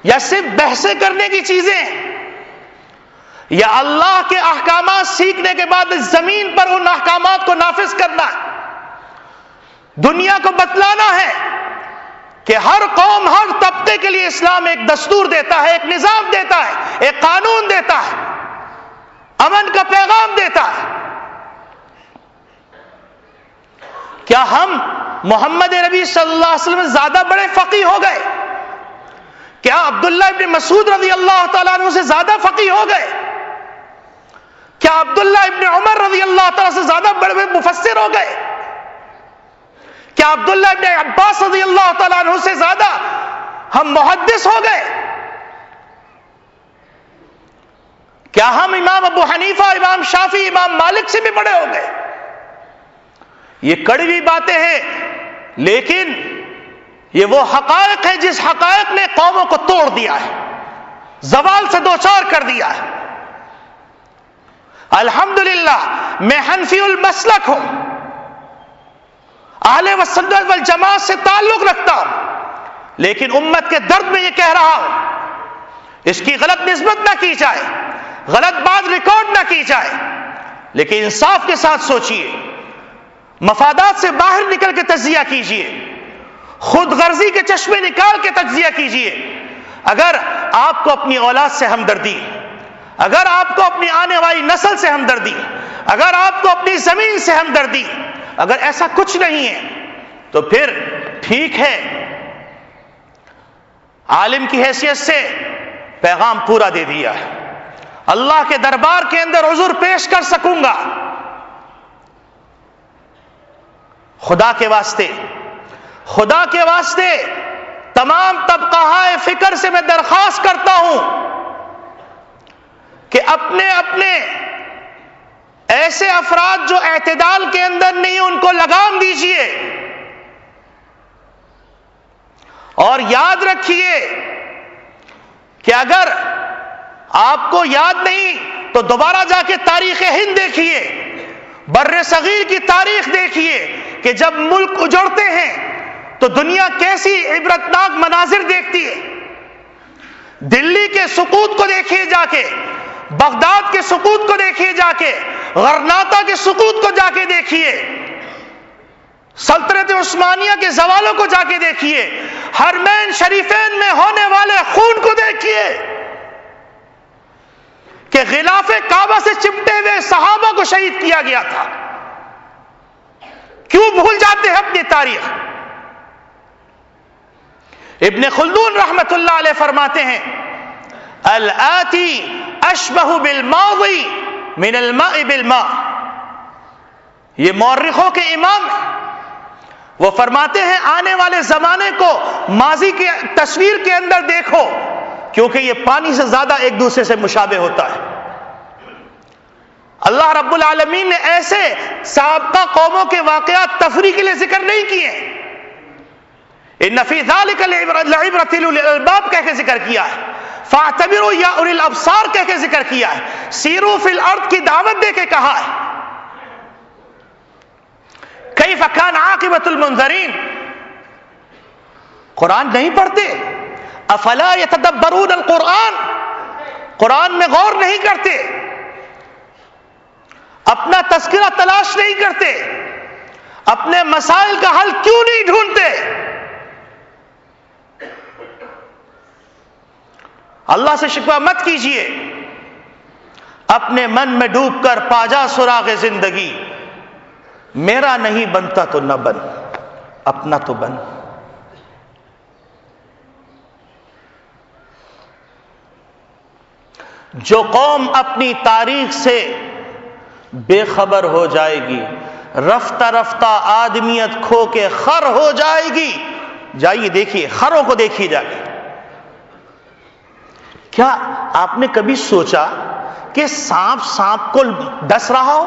یا صرف بحثیں کرنے کی چیزیں ہیں؟ یا اللہ کے احکامات سیکھنے کے بعد اس زمین پر ان احکامات کو نافذ کرنا ہے؟ دنیا کو بتلانا ہے کہ ہر قوم، ہر طبقے کے لیے اسلام ایک دستور دیتا ہے، ایک نظام دیتا ہے، ایک قانون دیتا ہے، امن کا پیغام دیتا ہے۔ کیا ہم محمد نبی صلی اللہ علیہ وسلم زیادہ بڑے فقیہ ہو گئے؟ کیا عبداللہ ابن مسعود رضی اللہ تعالیٰ عنہ سے زیادہ فقیہ ہو گئے؟ کیا عبداللہ ابن عمر رضی اللہ تعالیٰ سے زیادہ بڑے مفسر ہو گئے؟ کیا عبداللہ ابن عباس رضی اللہ تعالیٰ عنہ سے زیادہ ہم محدث ہو گئے؟ کیا ہم امام ابو حنیفہ، امام شافعی، امام مالک سے بھی بڑے ہو گئے؟ یہ کڑوی باتیں ہیں، لیکن یہ وہ حقائق ہے جس حقائق نے قوموں کو توڑ دیا ہے، زوال سے دوچار کر دیا ہے۔ الحمدللہ میں حنفی المسلک ہوں، اہل سنت والجماعت سے تعلق رکھتا ہوں، لیکن امت کے درد میں یہ کہہ رہا ہوں، اس کی غلط نسبت نہ کی جائے، غلط بات ریکارڈ نہ کی جائے، لیکن انصاف کے ساتھ سوچئے، مفادات سے باہر نکل کے تجزیہ کیجئے، خود غرضی کے چشمے نکال کے تجزیہ کیجئے۔ اگر آپ کو اپنی اولاد سے ہمدردی، اگر آپ کو اپنی آنے والی نسل سے ہمدردی، اگر آپ کو اپنی زمین سے ہمدردی، اگر ایسا کچھ نہیں ہے تو پھر ٹھیک ہے، عالم کی حیثیت سے پیغام پورا دے دیا ہے، اللہ کے دربار کے اندر عذر پیش کر سکوں گا۔ خدا کے واسطے، خدا کے واسطے تمام طبقہ فکر سے میں درخواست کرتا ہوں کہ اپنے اپنے ایسے افراد جو اعتدال کے اندر نہیں ان کو لگام دیجئے، اور یاد رکھیے کہ اگر آپ کو یاد نہیں تو دوبارہ جا کے تاریخ ہند دیکھیے، بر صغیر کی تاریخ دیکھیے کہ جب ملک اجڑتے ہیں تو دنیا کیسی عبرتناک مناظر دیکھتی ہے۔ دلی کے سقوط کو دیکھیے جا کے، بغداد کے سقوط کو دیکھیے جا کے، غرناطہ کے سقوط کو جا کے دیکھیے، سلطنت عثمانیہ کے زوالوں کو جا کے دیکھیے، حرمین شریفین میں ہونے والے خون کو دیکھیے کہ غلاف کعبہ سے چمٹے ہوئے صحابہ کو شہید کیا گیا تھا۔ کیوں بھول جاتے ہیں اپنی تاریخ؟ ابن خلدون رحمت اللہ علیہ فرماتے ہیں، الآتی اشبہ بالماضی من الماء بالماء۔ یہ مورخوں کے امام ہیں، وہ فرماتے ہیں آنے والے زمانے کو ماضی کی تصویر کے اندر دیکھو، کیونکہ یہ پانی سے زیادہ ایک دوسرے سے مشابہ ہوتا ہے۔ اللہ رب العالمین نے ایسے سابقہ قوموں کے واقعات تفریح کے لیے ذکر نہیں کیے، ان فی ذلک لعبرۃ لأولی الالباب کہہ کے ذکر کیا ہے، فاعتبروا یا اولی الابصار کہہ کے ذکر کیا ہے، سیروا فی الارض کی دعوت دے کے کہا ہے۔ کیف کان عاقبۃ المنذرین، قرآن نہیں پڑھتے؟ افلا یتدبرون القرآن، قرآن میں غور نہیں کرتے، اپنا تذکرہ تلاش نہیں کرتے، اپنے مسائل کا حل کیوں نہیں ڈھونڈتے؟ اللہ سے شکوہ مت کیجئے، اپنے من میں ڈوب کر پاجا سراغ زندگی، میرا نہیں بنتا تو نہ بن، اپنا تو بن۔ جو قوم اپنی تاریخ سے بے خبر ہو جائے گی، رفتہ رفتہ آدمیت کھو کے خر ہو جائے گی۔ جائیے دیکھیے، خروں کو دیکھیے جا کے۔ کیا آپ نے کبھی سوچا کہ سانپ کو ڈس رہا ہو؟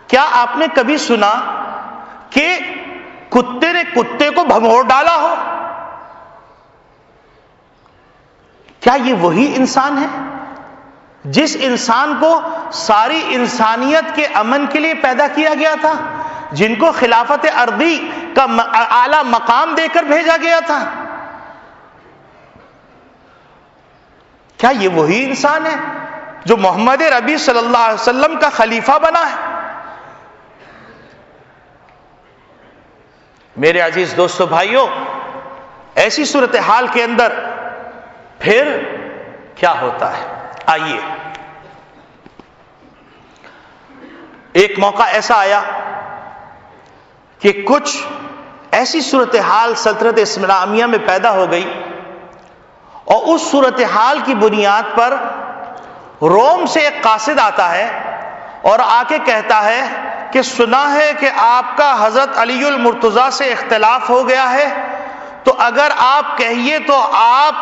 کیا آپ نے کبھی سنا کہ کتے نے کتے کو بھگوڑ ڈالا ہو؟ کیا یہ وہی انسان ہے جس انسان کو ساری انسانیت کے امن کے لیے پیدا کیا گیا تھا، جن کو خلافت ارضی کا اعلیٰ مقام دے کر بھیجا گیا تھا؟ کیا یہ وہی انسان ہے جو محمد ربی صلی اللہ علیہ وسلم کا خلیفہ بنا ہے۔ میرے عزیز دوستو بھائیوں، ایسی صورتحال کے اندر پھر کیا ہوتا ہے؟ آئیے، ایک موقع ایسا آیا کہ کچھ ایسی صورتحال سلطنت اسلامیہ میں پیدا ہو گئی، اور اس صورتحال کی بنیاد پر روم سے ایک قاصد آتا ہے اور آ کے کہتا ہے کہ سنا ہے کہ آپ کا حضرت علی المرتضیٰ سے اختلاف ہو گیا ہے، تو اگر آپ کہیے تو آپ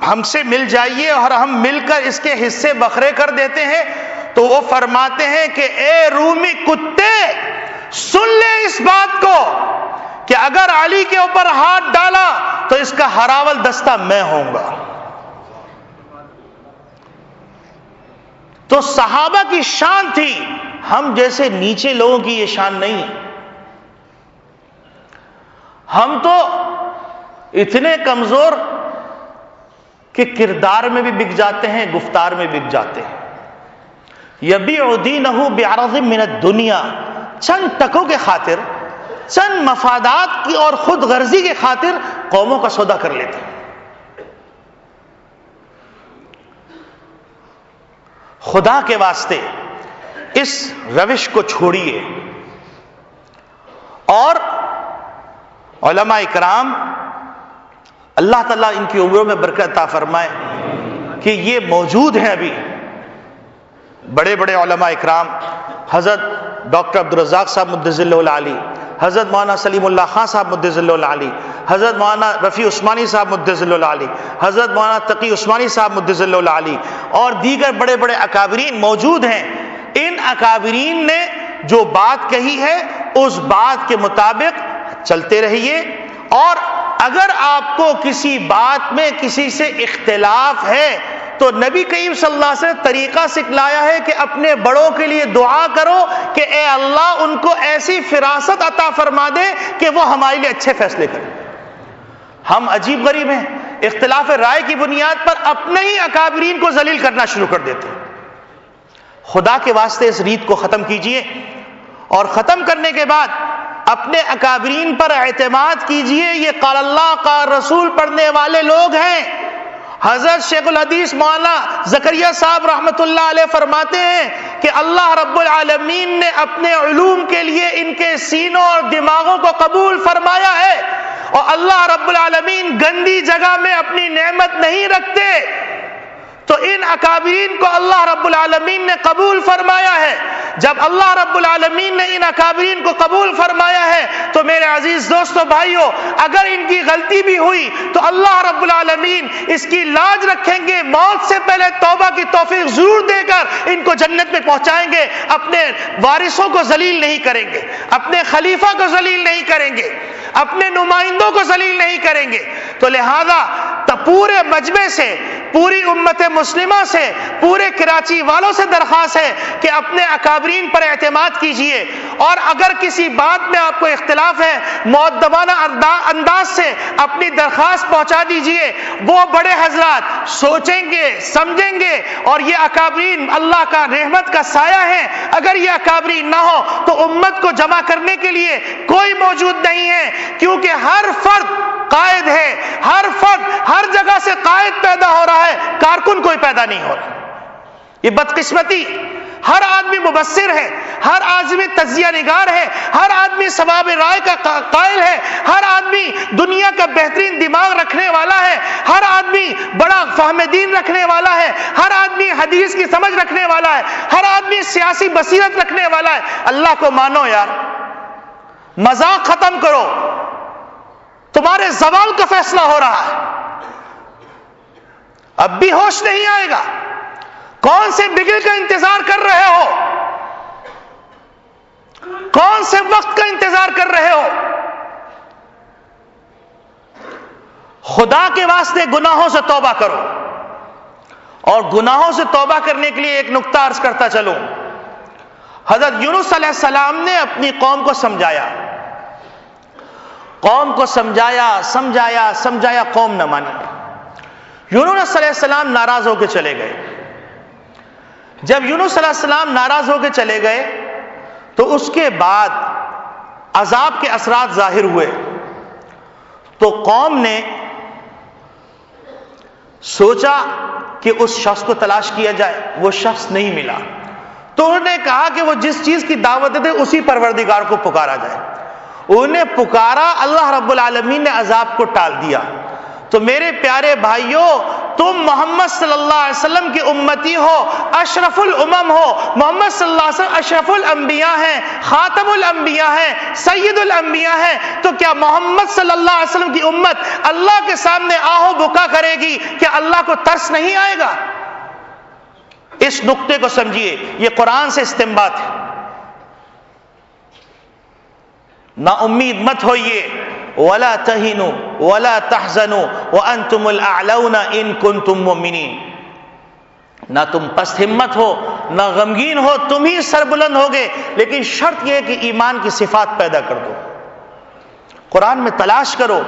ہم سے مل جائیے اور ہم مل کر اس کے حصے بکھرے کر دیتے ہیں۔ تو وہ فرماتے ہیں کہ اے رومی کتے، سن لے اس بات کو کہ اگر علی کے اوپر ہاتھ ڈالا تو اس کا ہراول دستہ میں ہوں گا۔ تو صحابہ کی شان تھی، ہم جیسے نیچے لوگوں کی یہ شان نہیں۔ ہم تو اتنے کمزور کہ کردار میں بھی بک جاتے ہیں، گفتار میں بک جاتے ہیں۔ یبیع دینہ بعرض من الدنیا، چند ٹکوں کے خاطر، چند مفادات کی اور خود غرضی کے خاطر قوموں کا سودا کر لیتے ہیں۔ خدا کے واسطے اس روش کو چھوڑیے، اور علماء اکرام اللہ تعالیٰ ان کی عمروں میں برکت عطا فرمائے کہ یہ موجود ہیں ابھی بڑے بڑے علماء اکرام، حضرت ڈاکٹر عبدالرزاق صاحب مدظ اللہ العالی، حضرت مولانا سلیم اللہ خان صاحب مدظ اللہ العالی، حضرت مولانا رفیع عثمانی صاحب مدظ اللہ العالی، حضرت مولانا تقی عثمانی صاحب مدظ اللہ العالی، اور دیگر بڑے بڑے اکابرین موجود ہیں۔ ان اکابرین نے جو بات کہی ہے اس بات کے مطابق چلتے رہیے، اور اگر آپ کو کسی بات میں کسی سے اختلاف ہے تو نبی کریم صلی اللہ علیہ وسلم نے طریقہ سکھلایا ہے کہ اپنے بڑوں کے لیے دعا کرو کہ اے اللہ ان کو ایسی فراست عطا فرما دے کہ وہ ہمارے لیے اچھے فیصلے کریں۔ ہم عجیب غریب ہیں، اختلاف رائے کی بنیاد پر اپنے ہی اکابرین کو ذلیل کرنا شروع کر دیتے ہیں۔ خدا کے واسطے اس ریت کو ختم کیجئے، اور ختم کرنے کے بعد اپنے اکابرین پر اعتماد کیجئے۔ یہ قال اللہ قال رسول پڑھنے والے لوگ ہیں۔ حضرت شیخ الحدیث مولانا زکریا صاحب رحمت اللہ علیہ فرماتے ہیں کہ اللہ رب العالمین نے اپنے علوم کے لیے ان کے سینوں اور دماغوں کو قبول فرمایا ہے، اور اللہ رب العالمین گندی جگہ میں اپنی نعمت نہیں رکھتے، تو ان اکابرین کو اللہ رب العالمین نے قبول فرمایا ہے۔ جب اللہ رب العالمین نے ان اکابرین کو قبول فرمایا ہے تو میرے عزیز دوستو بھائیوں، اگر ان کی غلطی بھی ہوئی تو اللہ رب العالمین اس کی لاج رکھیں گے، موت سے پہلے توبہ کی توفیق ضرور دے کر ان کو جنت میں پہنچائیں گے۔ اپنے وارثوں کو ذلیل نہیں کریں گے، اپنے خلیفہ کو ذلیل نہیں کریں گے، اپنے نمائندوں کو ذلیل نہیں کریں گے۔ تو لہذا پورے مجمع سے، پوری امت مسلمہ سے، پورے کراچی والوں سے درخواست ہے کہ اپنے اکابرین پر اعتماد کیجئے، اور اگر کسی بات میں آپ کو اختلاف ہے مؤدبانہ انداز سے اپنی درخواست پہنچا دیجئے۔ وہ بڑے حضرات سوچیں گے، سمجھیں گے، اور یہ اکابرین اللہ کا رحمت کا سایہ ہے۔ اگر یہ اکابرین نہ ہو تو امت کو جمع کرنے کے لیے کوئی موجود نہیں ہے، کیونکہ ہر فرد قائد ہے، ہر فرد ہر جگہ سے قائد پیدا ہو رہا ہے، کارکن کوئی پیدا نہیں ہو رہا۔ یہ بدقسمتی، ہر آدمی مبصر ہے، ہر آدمی تجزیہ نگار ہے، ہر آدمی ثواب رائے کا قائل ہے، ہر آدمی دنیا کا بہترین دماغ رکھنے والا ہے، ہر آدمی بڑا فہم دین رکھنے والا ہے، ہر آدمی حدیث کی سمجھ رکھنے والا ہے، ہر آدمی سیاسی بصیرت رکھنے والا ہے۔ اللہ کو مانو یار، مذاق ختم کرو، تمہارے زوال کا فیصلہ ہو رہا ہے، اب بھی ہوش نہیں آئے گا۔ کون سے بگل کا انتظار کر رہے ہو؟ کون سے وقت کا انتظار کر رہے ہو؟ خدا کے واسطے گناہوں سے توبہ کرو، اور گناہوں سے توبہ کرنے کے لیے ایک نقطہ عرض کرتا چلوں۔ حضرت یونس علیہ السلام نے اپنی قوم کو سمجھایا، قوم کو سمجھایا، قوم نہ مانی۔ یونس علیہ السلام ناراض ہو کے چلے گئے۔ جب یونس علیہ السلام ناراض ہو کے چلے گئے تو اس کے بعد عذاب کے اثرات ظاہر ہوئے، تو قوم نے سوچا کہ اس شخص کو تلاش کیا جائے، وہ شخص نہیں ملا، تو انہوں نے کہا کہ وہ جس چیز کی دعوت دے اسی پروردگار کو پکارا جائے۔ انہیں پکارا، اللہ رب العالمین نے عذاب کو ٹال دیا۔ تو میرے پیارے بھائیوں، تم محمد صلی اللہ علیہ وسلم کی امتی ہو، اشرف الامم ہو، محمد صلی اللہ علیہ وسلم اشرف الانبیاء ہیں، خاتم الانبیاء ہیں، سید الانبیاء ہیں، تو کیا محمد صلی اللہ علیہ وسلم کی امت اللہ کے سامنے آہو بکا کرے گی؟ کیا اللہ کو ترس نہیں آئے گا؟ اس نقطے کو سمجھیے، یہ قرآن سے استنباط ہے۔ نا امید مت ہوئیے، وَلَا تَهِنُوا وَلَا تَحْزَنُوا وَأَنْتُمُ الْأَعْلَوْنَ إِن كُنتُم مُؤْمِنِينَ۔ نہ تم پست ہمت ہو، نہ غمگین ہو، تم ہی سربلند ہوگے، لیکن شرط یہ ہے کہ ایمان کی صفات پیدا کر دو۔ قرآن میں تلاش کرو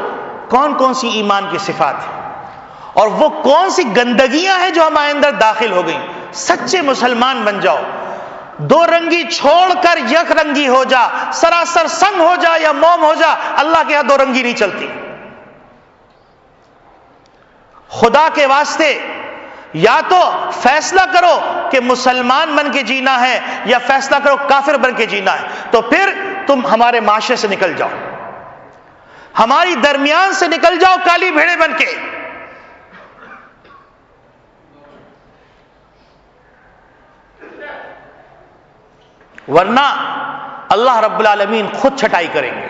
کون کون سی ایمان کی صفات ہیں اور وہ کون سی گندگیاں ہیں جو ہمارے اندر داخل ہو گئیں۔ سچے مسلمان بن جاؤ، دو رنگی چھوڑ کر یک رنگی ہو جا، سراسر سنگ ہو جا یا موم ہو جا، اللہ کے ہاں دو رنگی نہیں چلتی۔ خدا کے واسطے یا تو فیصلہ کرو کہ مسلمان بن کے جینا ہے یا فیصلہ کرو کافر بن کے جینا ہے، تو پھر تم ہمارے معاشرے سے نکل جاؤ، ہماری درمیان سے نکل جاؤ کالی بھیڑے بن کے۔ ورنہ اللہ رب العالمین خود چھٹائی کریں گے۔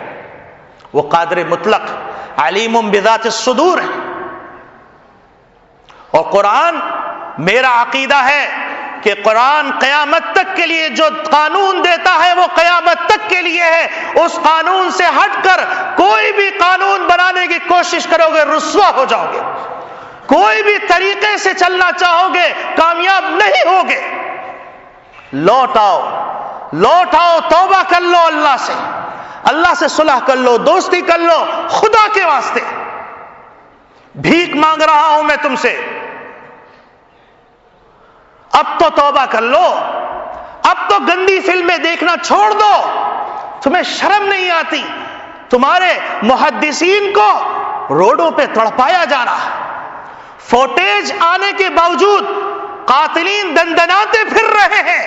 وہ قادر مطلق علیم بذات الصدور ہے۔ اور قرآن، میرا عقیدہ ہے کہ قرآن قیامت تک کے لیے جو قانون دیتا ہے وہ قیامت تک کے لیے ہے۔ اس قانون سے ہٹ کر کوئی بھی قانون بنانے کی کوشش کرو گے رسوا ہو جاؤ گے، کوئی بھی طریقے سے چلنا چاہو گے کامیاب نہیں ہوگے۔ لوٹ آؤ، لوٹ آؤ، توبہ کر لو اللہ سے، اللہ سے صلح کر لو، دوستی کر لو، خدا کے واسطے بھیک مانگ رہا ہوں میں تم سے، اب تو توبہ کر لو، اب تو گندی فلمیں دیکھنا چھوڑ دو۔ تمہیں شرم نہیں آتی؟ تمہارے محدثین کو روڈوں پہ تڑپایا جا رہا، فوٹیج آنے کے باوجود قاتلین دندناتے پھر رہے ہیں۔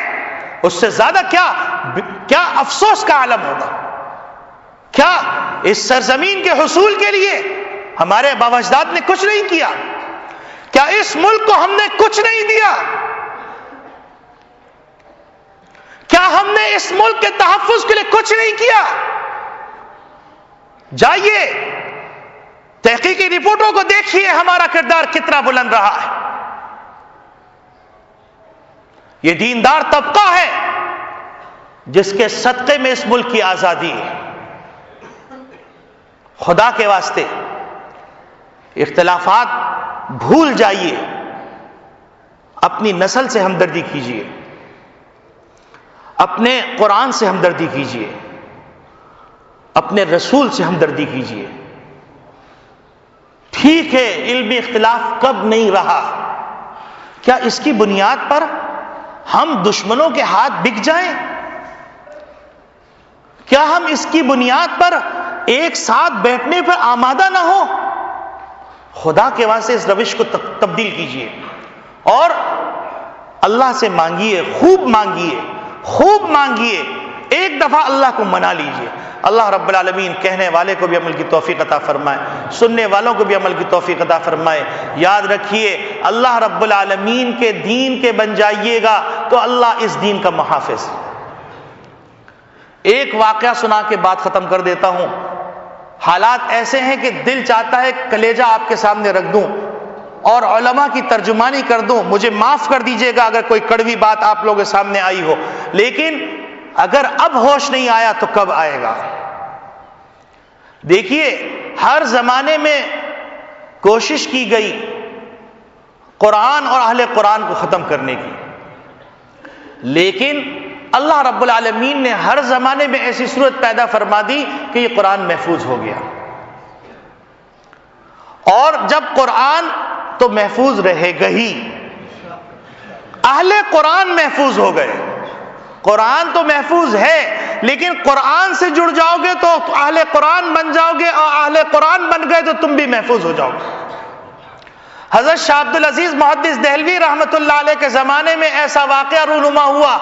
اس سے زیادہ کیا افسوس کا عالم ہوگا؟ کیا اس سرزمین کے حصول کے لیے ہمارے آباء و اجداد نے کچھ نہیں کیا؟ کیا اس ملک کو ہم نے کچھ نہیں دیا؟ کیا ہم نے اس ملک کے تحفظ کے لیے کچھ نہیں کیا؟ جائیے تحقیقی رپورٹوں کو دیکھیے، ہمارا کردار کتنا بلند رہا ہے۔ یہ دیندار طبقہ ہے جس کے صدقے میں اس ملک کی آزادی ہے۔ خدا کے واسطے اختلافات بھول جائیے، اپنی نسل سے ہمدردی کیجیے، اپنے قرآن سے ہمدردی کیجیے، اپنے رسول سے ہمدردی کیجیے۔ ٹھیک ہے، علمی اختلاف کب نہیں رہا؟ کیا اس کی بنیاد پر ہم دشمنوں کے ہاتھ بک جائیں؟ کیا ہم اس کی بنیاد پر ایک ساتھ بیٹھنے پر آمادہ نہ ہو؟ خدا کے واسطے اس روش کو تبدیل کیجیے اور اللہ سے مانگیے، خوب مانگیے، خوب مانگیے، ایک دفعہ اللہ کو منا لیجیے۔ اللہ رب العالمین کہنے والے کو بھی عمل کی توفیق عطا فرمائے، سننے والوں کو بھی عمل کی توفیق عطا فرمائے۔ یاد رکھیے، اللہ رب العالمین کے دین کے بن جائیے گا تو اللہ اس دین کا محافظ۔ ایک واقعہ سنا کے بات ختم کر دیتا ہوں۔ حالات ایسے ہیں کہ دل چاہتا ہے کلیجہ آپ کے سامنے رکھ دوں اور علماء کی ترجمانی کر دوں، مجھے معاف کر دیجئے گا اگر کوئی کڑوی بات آپ لوگوں کے سامنے آئی ہو، لیکن اگر اب ہوش نہیں آیا تو کب آئے گا؟ دیکھیے، ہر زمانے میں کوشش کی گئی قرآن اور اہل قرآن کو ختم کرنے کی، لیکن اللہ رب العالمین نے ہر زمانے میں ایسی صورت پیدا فرما دی کہ یہ قرآن محفوظ ہو گیا۔ اور جب قرآن تو محفوظ رہے گا ہی، اہل قرآن محفوظ ہو گئے. قرآن تو محفوظ ہے لیکن قرآن سے جڑ جاؤ گے تو اہل قرآن بن جاؤ گے، اور اہل قرآن بن گئے تو تم بھی محفوظ ہو جاؤ گے. حضرت شاہ عبد العزیز محدث دہلوی رحمۃ اللہ علیہ کے زمانے میں ایسا واقعہ رونما ہوا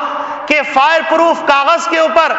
کہ فائر پروف کاغذ کے اوپر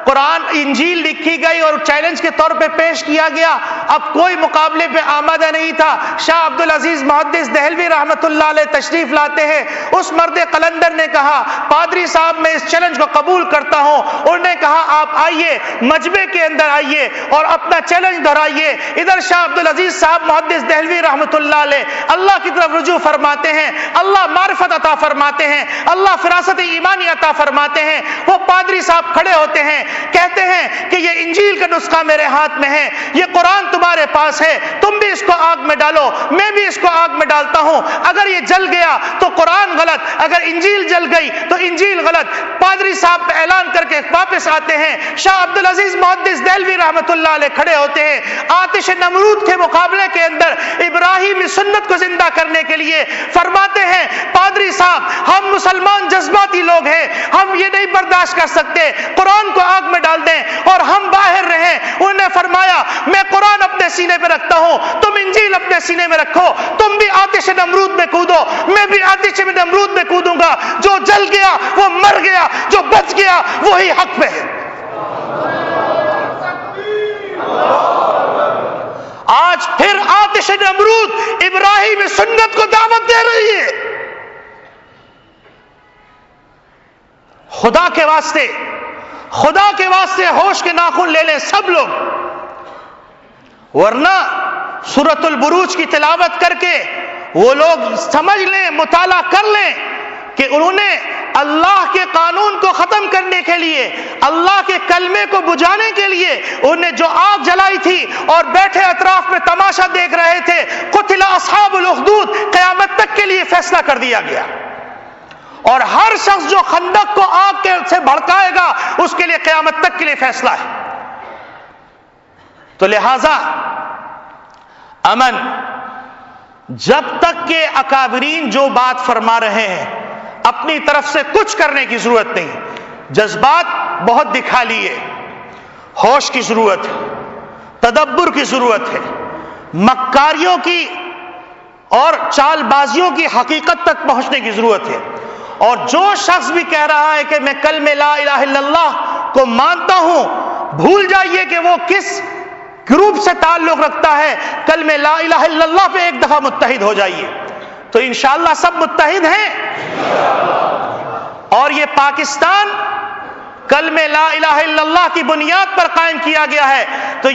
قرآن انجیل لکھی گئی اور چیلنج کے طور پہ پیش کیا گیا. اب کوئی مقابلے پہ آمادہ نہیں تھا. شاہ عبد العزیز محدث دہلوی رحمۃ اللہ علیہ تشریف لاتے ہیں. اس مرد قلندر نے کہا پادری صاحب میں اس چیلنج کو قبول کرتا ہوں. انہوں نے کہا آپ آئیے، مجمع کے اندر آئیے اور اپنا چیلنج دہرائیے. ادھر شاہ عبد العزیز صاحب محدث دہلوی رحمۃ اللہ علیہ اللہ کی طرف رجوع فرماتے ہیں، اللہ معرفت عطا فرماتے ہیں، اللہ فراست ایمانی عطا فرماتے ہیں. وہ پادری صاحب کھڑے ہوتے ہیں، کہتے ہیں کہ یہ انجیل کا نسخہ میرے ہاتھ میں ہے، یہ قرآن تمہارے پاس ہے، تم بھی اس کو آگ میں ڈالو، میں بھی اس کو آگ میں ڈالتا ہوں. اگر یہ جل گیا تو قرآن غلط، اگر انجیل جل گئی تو انجیل غلط. پادری صاحب اعلان کر کے واپس آتے ہیں. شاہ عبد العزیز محدث دہلوی رحمۃ اللہ علیہ کھڑے ہوتے ہیں. آتش نمرود کے مقابلے کے اندر ابراہیمی سنت کو زندہ کرنے کے لیے فرماتے ہیں پادری صاحب ہم مسلمان جذباتی لوگ ہیں، ہم یہ نہیں برداشت کر سکتے قرآن کو آگ میں ڈال دیں اور ہم باہر رہیں. انہوں نے فرمایا میں قرآن اپنے سینے پہ رکھتا ہوں، تم انجیل اپنے سینے میں رکھو، تم بھی آتش نمرود میں کودو، میں بھی آتش نمرود میں کودوں گا. جو جل گیا وہ مر گیا، جو بچ گیا وہی حق پہ ہے. آج پھر آتش نمرود ابراہیم سنت کو دعوت دے رہی ہے. خدا کے واسطے، خدا کے واسطے ہوش کے ناخن لے لیں سب لوگ، ورنہ سورۃ البروج کی تلاوت کر کے وہ لوگ سمجھ لیں، مطالعہ کر لیں کہ انہوں نے اللہ کے قانون کو ختم کرنے کے لیے، اللہ کے کلمے کو بجھانے کے لیے انہوں نے جو آگ جلائی تھی اور بیٹھے اطراف میں تماشا دیکھ رہے تھے. قتل اصحاب الاخدود قیامت تک کے لیے فیصلہ کر دیا گیا، اور ہر شخص جو خندق کو آگ سے بھڑکائے گا اس کے لیے قیامت تک کے لیے فیصلہ ہے. تو لہذا امن، جب تک کہ اکابرین جو بات فرما رہے ہیں اپنی طرف سے کچھ کرنے کی ضرورت نہیں. جذبات بہت دکھا لیے، ہوش کی ضرورت ہے، تدبر کی ضرورت ہے، مکاریوں کی اور چال بازیوں کی حقیقت تک پہنچنے کی ضرورت ہے. اور جو شخص بھی کہہ رہا ہے کہ میں کلمہ لا الہ الا اللہ کو مانتا ہوں، بھول جائیے کہ وہ کس گروپ سے تعلق رکھتا ہے. کلمہ لا الہ الا اللہ پہ ایک دفعہ متحد ہو جائیے تو انشاءاللہ سب متحد ہیں. اور یہ پاکستان کلمہ لا الہ الا اللہ کی بنیاد پر قائم کیا گیا ہے. تو